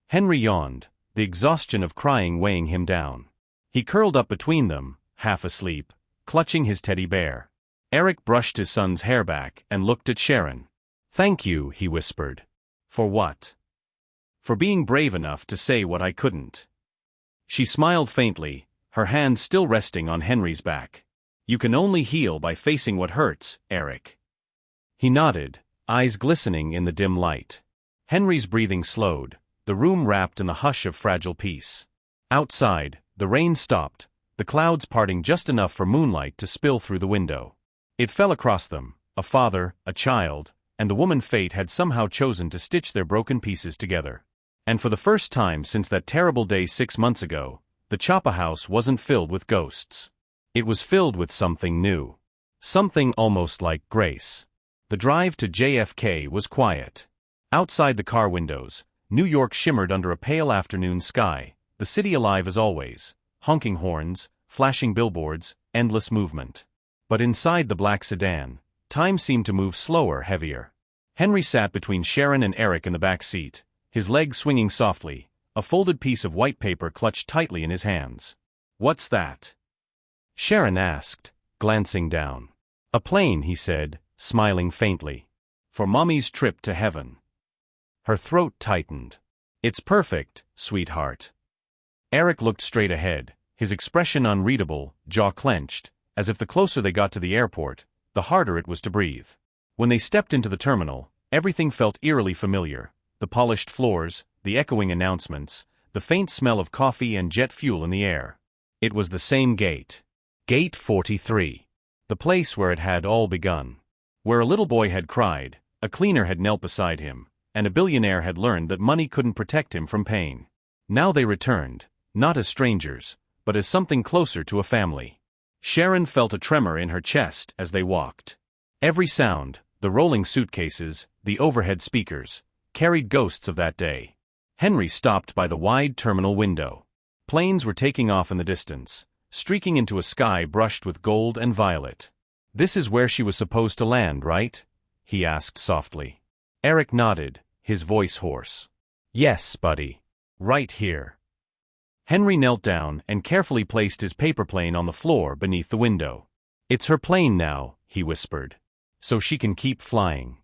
Henry yawned, the exhaustion of crying weighing him down. He curled up between them, half asleep, clutching his teddy bear. Eric brushed his son's hair back and looked at Sharon. Thank you, he whispered. For what? For being brave enough to say what I couldn't. She smiled faintly, her hand still resting on Henry's back. You can only heal by facing what hurts, Eric. He nodded, eyes glistening in the dim light. Henry's breathing slowed, the room wrapped in the hush of fragile peace. Outside, the rain stopped, the clouds parting just enough for moonlight to spill through the window. It fell across them, a father, a child, and the woman fate had somehow chosen to stitch their broken pieces together. And for the first time since that terrible day 6 months ago, the Chapa house wasn't filled with ghosts. It was filled with something new. Something almost like grace. The drive to JFK was quiet. Outside the car windows, New York shimmered under a pale afternoon sky, the city alive as always, honking horns, flashing billboards, endless movement. But inside the black sedan, time seemed to move slower, heavier. Henry sat between Sharon and Eric in the back seat, his legs swinging softly, a folded piece of white paper clutched tightly in his hands. What's that? Sharon asked, glancing down. A plane, he said, smiling faintly. For Mommy's trip to heaven. Her throat tightened. It's perfect, sweetheart. Eric looked straight ahead, his expression unreadable, jaw clenched, as if the closer they got to the airport, the harder it was to breathe. When they stepped into the terminal, everything felt eerily familiar. The polished floors, the echoing announcements, the faint smell of coffee and jet fuel in the air. It was the same gate. Gate 43. The place where it had all begun. Where a little boy had cried, a cleaner had knelt beside him, and a billionaire had learned that money couldn't protect him from pain. Now they returned, not as strangers, but as something closer to a family. Sharon felt a tremor in her chest as they walked. Every sound, the rolling suitcases, the overhead speakers, carried ghosts of that day. Henry stopped by the wide terminal window. Planes were taking off in the distance, streaking into a sky brushed with gold and violet. "This is where she was supposed to land, right?" he asked softly. Eric nodded, his voice hoarse. "Yes, buddy. Right here." Henry knelt down and carefully placed his paper plane on the floor beneath the window. "It's her plane now," he whispered, "so she can keep flying."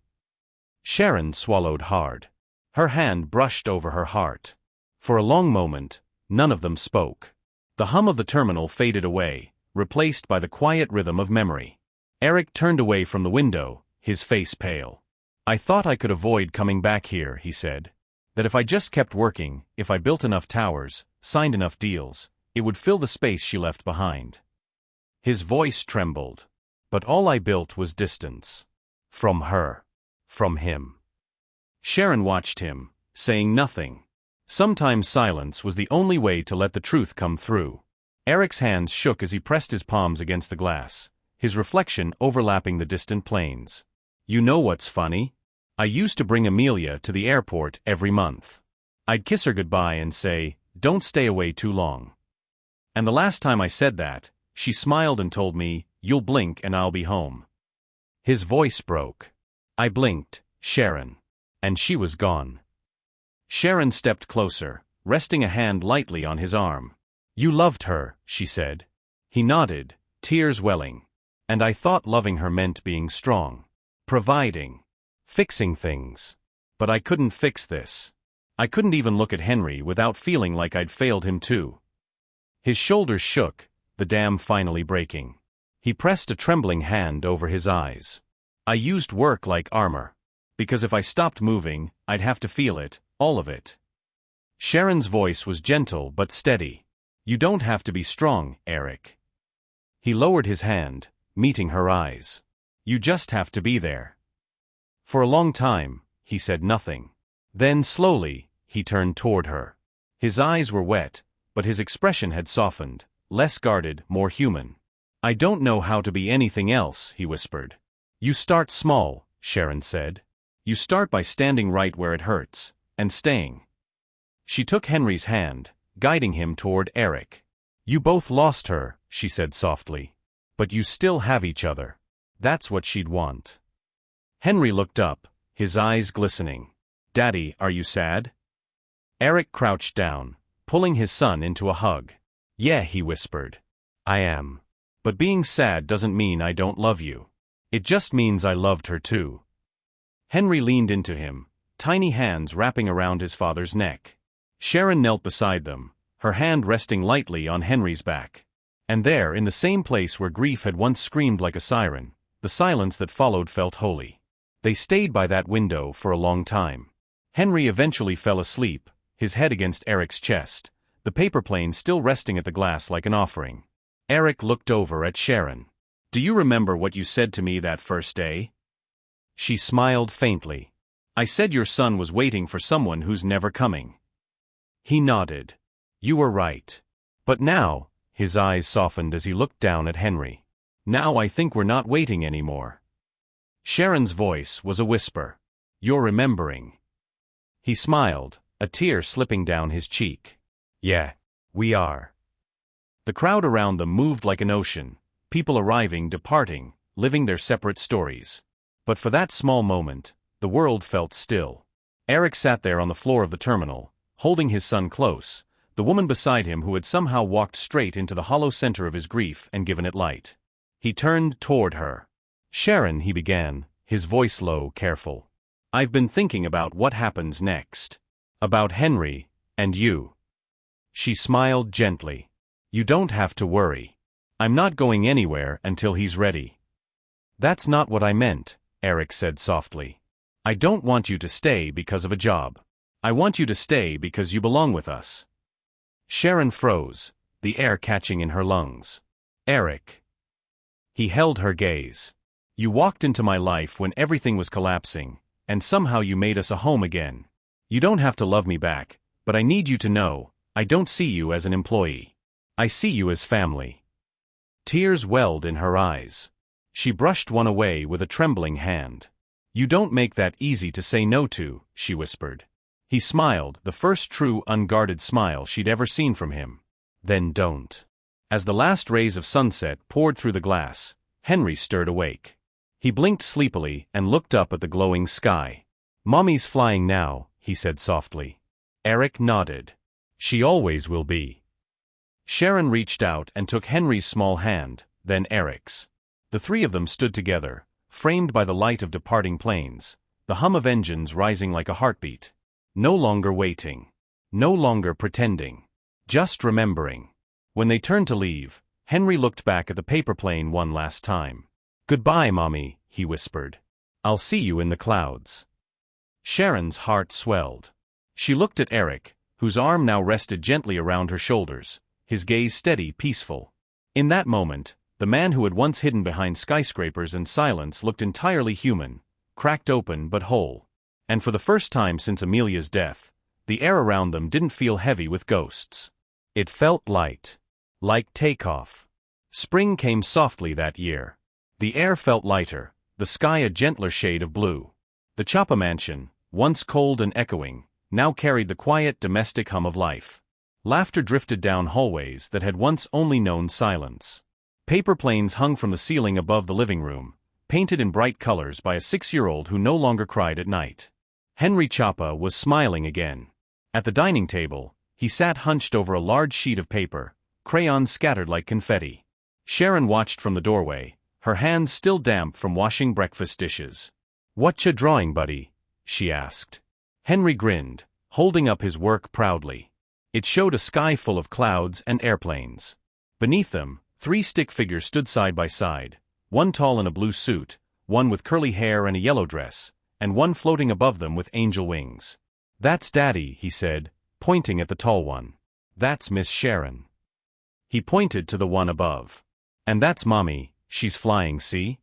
Sharon swallowed hard. Her hand brushed over her heart. For a long moment, none of them spoke. The hum of the terminal faded away, replaced by the quiet rhythm of memory. Eric turned away from the window, his face pale. "I thought I could avoid coming back here," he said. "That if I just kept working, if I built enough towers, signed enough deals, it would fill the space she left behind." His voice trembled. "But all I built was distance. From her. From him." Sharon watched him, saying nothing. Sometimes silence was the only way to let the truth come through. Eric's hands shook as he pressed his palms against the glass, his reflection overlapping the distant plains. "You know what's funny? I used to bring Amelia to the airport every month. I'd kiss her goodbye and say, 'Don't stay away too long.' And the last time I said that, she smiled and told me, 'You'll blink and I'll be home.'" His voice broke. "I blinked, Sharon. And she was gone." Sharon stepped closer, resting a hand lightly on his arm. "You loved her," she said. He nodded, tears welling. "And I thought loving her meant being strong. Providing. Fixing things. But I couldn't fix this. I couldn't even look at Henry without feeling like I'd failed him too." His shoulders shook, the dam finally breaking. He pressed a trembling hand over his eyes. "I used work like armor. Because if I stopped moving, I'd have to feel it, all of it." Sharon's voice was gentle but steady. "You don't have to be strong, Eric." He lowered his hand, meeting her eyes. "You just have to be there." For a long time, he said nothing. Then slowly, he turned toward her. His eyes were wet, but his expression had softened, less guarded, more human. "I don't know how to be anything else," he whispered. "You start small," Sharon said. "You start by standing right where it hurts, and staying." She took Henry's hand, guiding him toward Eric. "You both lost her," she said softly. "But you still have each other." That's what she'd want. Henry looked up, his eyes glistening. "Daddy, are you sad?" Eric crouched down, pulling his son into a hug. "Yeah," he whispered. "I am. But being sad doesn't mean I don't love you. It just means I loved her too." Henry leaned into him, tiny hands wrapping around his father's neck. Sharon knelt beside them, her hand resting lightly on Henry's back. And there, in the same place where grief had once screamed like a siren, the silence that followed felt holy. They stayed by that window for a long time. Henry eventually fell asleep, his head against Eric's chest, the paper plane still resting at the glass like an offering. Eric looked over at Sharon. "Do you remember what you said to me that first day?" She smiled faintly. "I said your son was waiting for someone who's never coming." He nodded. "You were right. But now," his eyes softened as he looked down at Henry. "Now I think we're not waiting anymore." Sharon's voice was a whisper. "You're remembering." He smiled, a tear slipping down his cheek. "Yeah, we are." The crowd around them moved like an ocean, people arriving, departing, living their separate stories. But for that small moment, the world felt still. Eric sat there on the floor of the terminal, holding his son close, the woman beside him who had somehow walked straight into the hollow center of his grief and given it light. He turned toward her. "Sharon," he began, his voice low, careful. "I've been thinking about what happens next. About Henry, and you." She smiled gently. "You don't have to worry. I'm not going anywhere until he's ready." "That's not what I meant," Eric said softly. "I don't want you to stay because of a job. I want you to stay because you belong with us." Sharon froze, the air catching in her lungs. "Eric." He held her gaze. "You walked into my life when everything was collapsing, and somehow you made us a home again. You don't have to love me back, but I need you to know, I don't see you as an employee. I see you as family." Tears welled in her eyes. She brushed one away with a trembling hand. You don't make that easy to say no to, she whispered. He smiled, the first true unguarded smile she'd ever seen from him. Then don't. As the last rays of sunset poured through the glass, Henry stirred awake. He blinked sleepily and looked up at the glowing sky. Mommy's flying now, he said softly. Eric nodded. She always will be. Sharon reached out and took Henry's small hand, then Eric's. The three of them stood together, framed by the light of departing planes, the hum of engines rising like a heartbeat. No longer waiting. No longer pretending. Just remembering. When they turned to leave, Henry looked back at the paper plane one last time. Goodbye, Mommy, he whispered. I'll see you in the clouds. Sharon's heart swelled. She looked at Eric, whose arm now rested gently around her shoulders, his gaze steady, peaceful. In that moment, the man who had once hidden behind skyscrapers and silence looked entirely human, cracked open but whole. And for the first time since Amelia's death, the air around them didn't feel heavy with ghosts. It felt light. Like takeoff. Spring came softly that year. The air felt lighter, the sky a gentler shade of blue. The Chapa mansion, once cold and echoing, now carried the quiet domestic hum of life. Laughter drifted down hallways that had once only known silence. Paper planes hung from the ceiling above the living room, painted in bright colors by a 6-year-old who no longer cried at night. Henry Chapa was smiling again. At the dining table, he sat hunched over a large sheet of paper, crayons scattered like confetti. Sharon watched from the doorway, her hands still damp from washing breakfast dishes. "Whatcha drawing, buddy?" she asked. Henry grinned, holding up his work proudly. It showed a sky full of clouds and airplanes. Beneath them, 3 stick figures stood side by side, one tall in a blue suit, one with curly hair and a yellow dress, and one floating above them with angel wings. "That's Daddy," he said, pointing at the tall one. "That's Miss Sharon." He pointed to the one above. "And that's Mommy, she's flying, see?"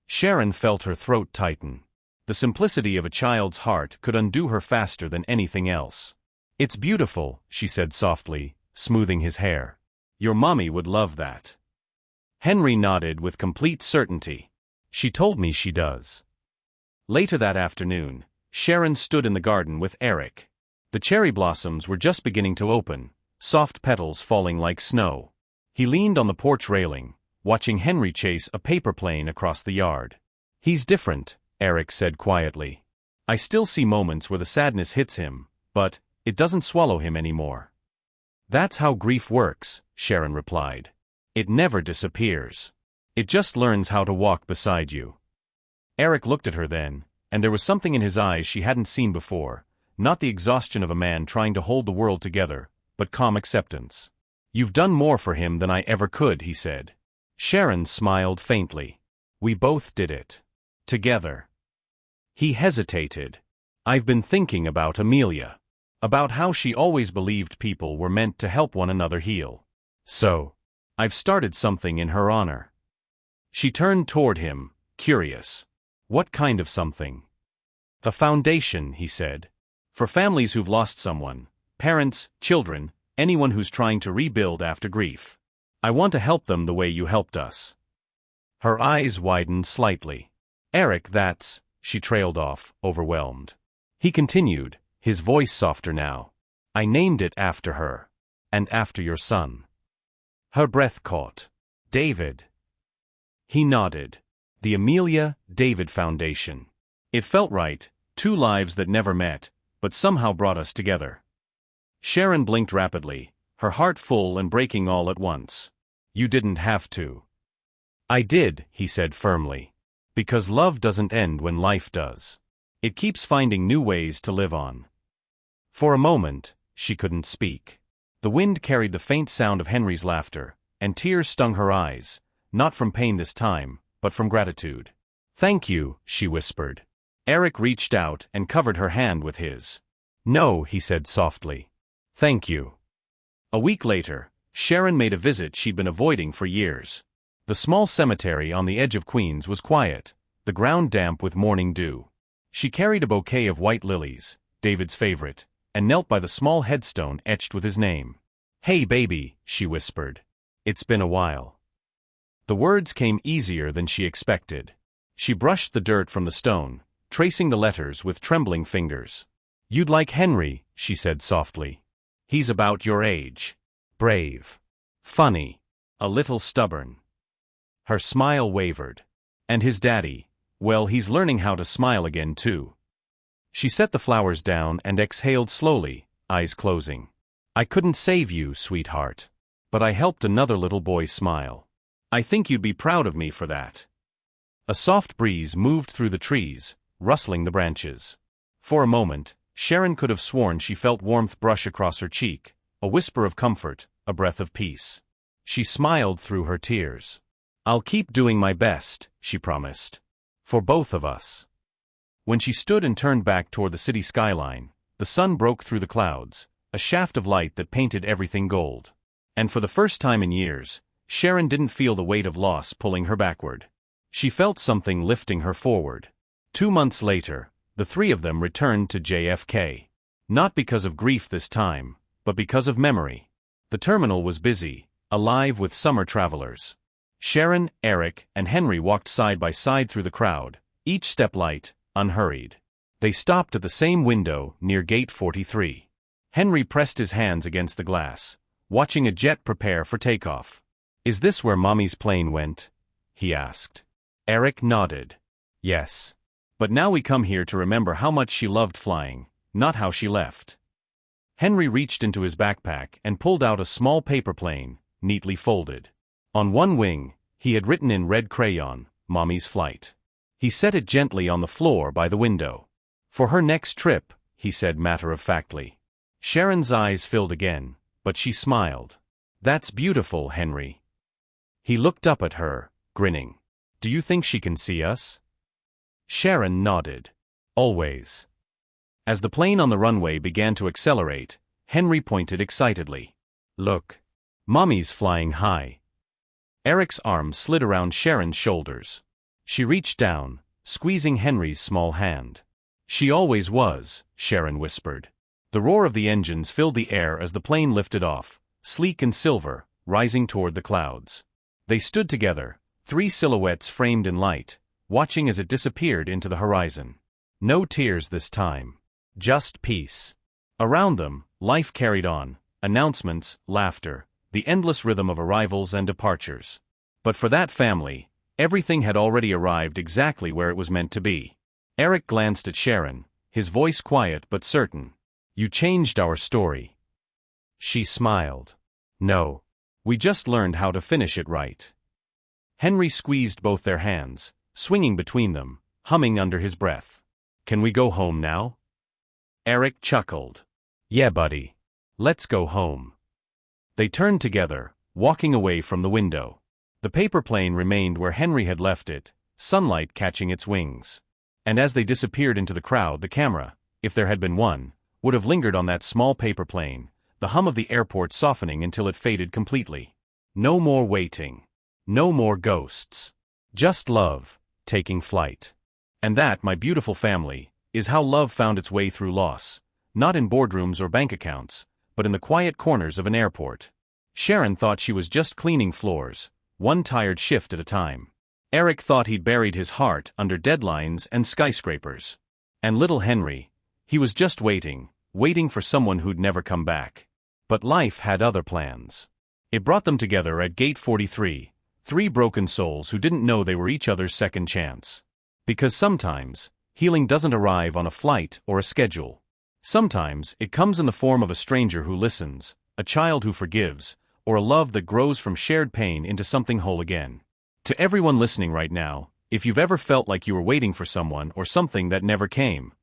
Sharon felt her throat tighten. The simplicity of a child's heart could undo her faster than anything else. "It's beautiful," she said softly, smoothing his hair. "Your mommy would love that." Henry nodded with complete certainty. "She told me she does." Later that afternoon, Sharon stood in the garden with Eric. The cherry blossoms were just beginning to open, soft petals falling like snow. He leaned on the porch railing, watching Henry chase a paper plane across the yard. "He's different," Eric said quietly. "I still see moments where the sadness hits him, but it doesn't swallow him anymore." "That's how grief works," Sharon replied. "It never disappears. It just learns how to walk beside you." Eric looked at her then, and there was something in his eyes she hadn't seen before, not the exhaustion of a man trying to hold the world together, but calm acceptance. "You've done more for him than I ever could," he said. Sharon smiled faintly. "We both did it. Together." He hesitated. "I've been thinking about Amelia. About how she always believed people were meant to help one another heal. So, I've started something in her honor." She turned toward him, curious. "What kind of something?" "A foundation," he said. "For families who've lost someone, parents, children, anyone who's trying to rebuild after grief. I want to help them the way you helped us." Her eyes widened slightly. "Eric, that's," she trailed off, overwhelmed. He continued, his voice softer now. "I named it after her. And after your son." Her breath caught. "David." He nodded. The Amelia David Foundation. It felt right, 2 lives that never met, but somehow brought us together. Sharon blinked rapidly, her heart full and breaking all at once. "You didn't have to." "I did," he said firmly. "Because love doesn't end when life does. It keeps finding new ways to live on." For a moment, she couldn't speak. The wind carried the faint sound of Henry's laughter, and tears stung her eyes, not from pain this time, but from gratitude. "Thank you," she whispered. Eric reached out and covered her hand with his. "No," he said softly. "Thank you." A week later, Sharon made a visit she'd been avoiding for years. The small cemetery on the edge of Queens was quiet, the ground damp with morning dew. She carried a bouquet of white lilies, David's favorite, and knelt by the small headstone etched with his name. "Hey baby," she whispered. "It's been a while." The words came easier than she expected. She brushed the dirt from the stone, tracing the letters with trembling fingers. "You'd like Henry," she said softly. "He's about your age. Brave. Funny. A little stubborn." Her smile wavered. "And his daddy, well, he's learning how to smile again too." She set the flowers down and exhaled slowly, eyes closing. "I couldn't save you, sweetheart. But I helped another little boy smile. I think you'd be proud of me for that." A soft breeze moved through the trees, rustling the branches. For a moment, Sharon could have sworn she felt warmth brush across her cheek, a whisper of comfort, a breath of peace. She smiled through her tears. "I'll keep doing my best," she promised. "For both of us." When she stood and turned back toward the city skyline, the sun broke through the clouds, a shaft of light that painted everything gold. And for the first time in years, Sharon didn't feel the weight of loss pulling her backward. She felt something lifting her forward. 2 months later, the three of them returned to JFK. Not because of grief this time, but because of memory. The terminal was busy, alive with summer travelers. Sharon, Eric, and Henry walked side by side through the crowd, each step light, unhurried. They stopped at the same window near Gate 43. Henry pressed his hands against the glass, watching a jet prepare for takeoff. "Is this where Mommy's plane went?" he asked. Eric nodded. "Yes. But now we come here to remember how much she loved flying, not how she left." Henry reached into his backpack and pulled out a small paper plane, neatly folded. On one wing, he had written in red crayon, "Mommy's flight." He set it gently on the floor by the window. "For her next trip," he said matter-of-factly. Sharon's eyes filled again, but she smiled. "That's beautiful, Henry." He looked up at her, grinning. "Do you think she can see us?" Sharon nodded. "Always." As the plane on the runway began to accelerate, Henry pointed excitedly. "Look. Mommy's flying high." Eric's arm slid around Sharon's shoulders. She reached down, squeezing Henry's small hand. "She always was," Sharon whispered. The roar of the engines filled the air as the plane lifted off, sleek and silver, rising toward the clouds. They stood together, 3 silhouettes framed in light, watching as it disappeared into the horizon. No tears this time. Just peace. Around them, life carried on, announcements, laughter, the endless rhythm of arrivals and departures. But for that family, everything had already arrived exactly where it was meant to be. Eric glanced at Sharon, his voice quiet but certain. "You changed our story." She smiled. "No. We just learned how to finish it right." Henry squeezed both their hands, swinging between them, humming under his breath. "Can we go home now?" Eric chuckled. "Yeah, buddy. Let's go home." They turned together, walking away from the window. The paper plane remained where Henry had left it, sunlight catching its wings. And as they disappeared into the crowd, the camera, if there had been one, would have lingered on that small paper plane, the hum of the airport softening until it faded completely. No more waiting. No more ghosts. Just love, taking flight. And that, my beautiful family, is how love found its way through loss, not in boardrooms or bank accounts, but in the quiet corners of an airport. Sharon thought she was just cleaning floors, one tired shift at a time. Eric thought he'd buried his heart under deadlines and skyscrapers. And little Henry, he was just waiting for someone who'd never come back. But life had other plans. It brought them together at Gate 43, 3 broken souls who didn't know they were each other's second chance. Because sometimes, healing doesn't arrive on a flight or a schedule. Sometimes, it comes in the form of a stranger who listens, a child who forgives, or a love that grows from shared pain into something whole again. To everyone listening right now, if you've ever felt like you were waiting for someone or something that never came,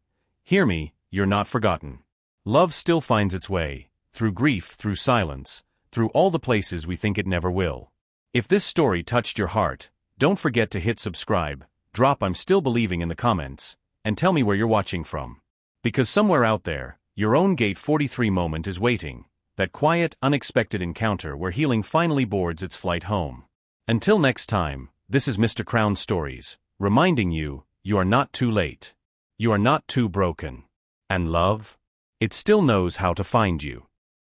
hear me, you're not forgotten. Love still finds its way, through grief, through silence, through all the places we think it never will. If this story touched your heart, don't forget to hit subscribe, drop "I'm still believing" in the comments, and tell me where you're watching from. Because somewhere out there, your own Gate 43 moment is waiting, that quiet, unexpected encounter where healing finally boards its flight home. Until next time, this is Mr. Crown Stories, reminding you, you are not too late. You are not too broken. And love? It still knows how to find you.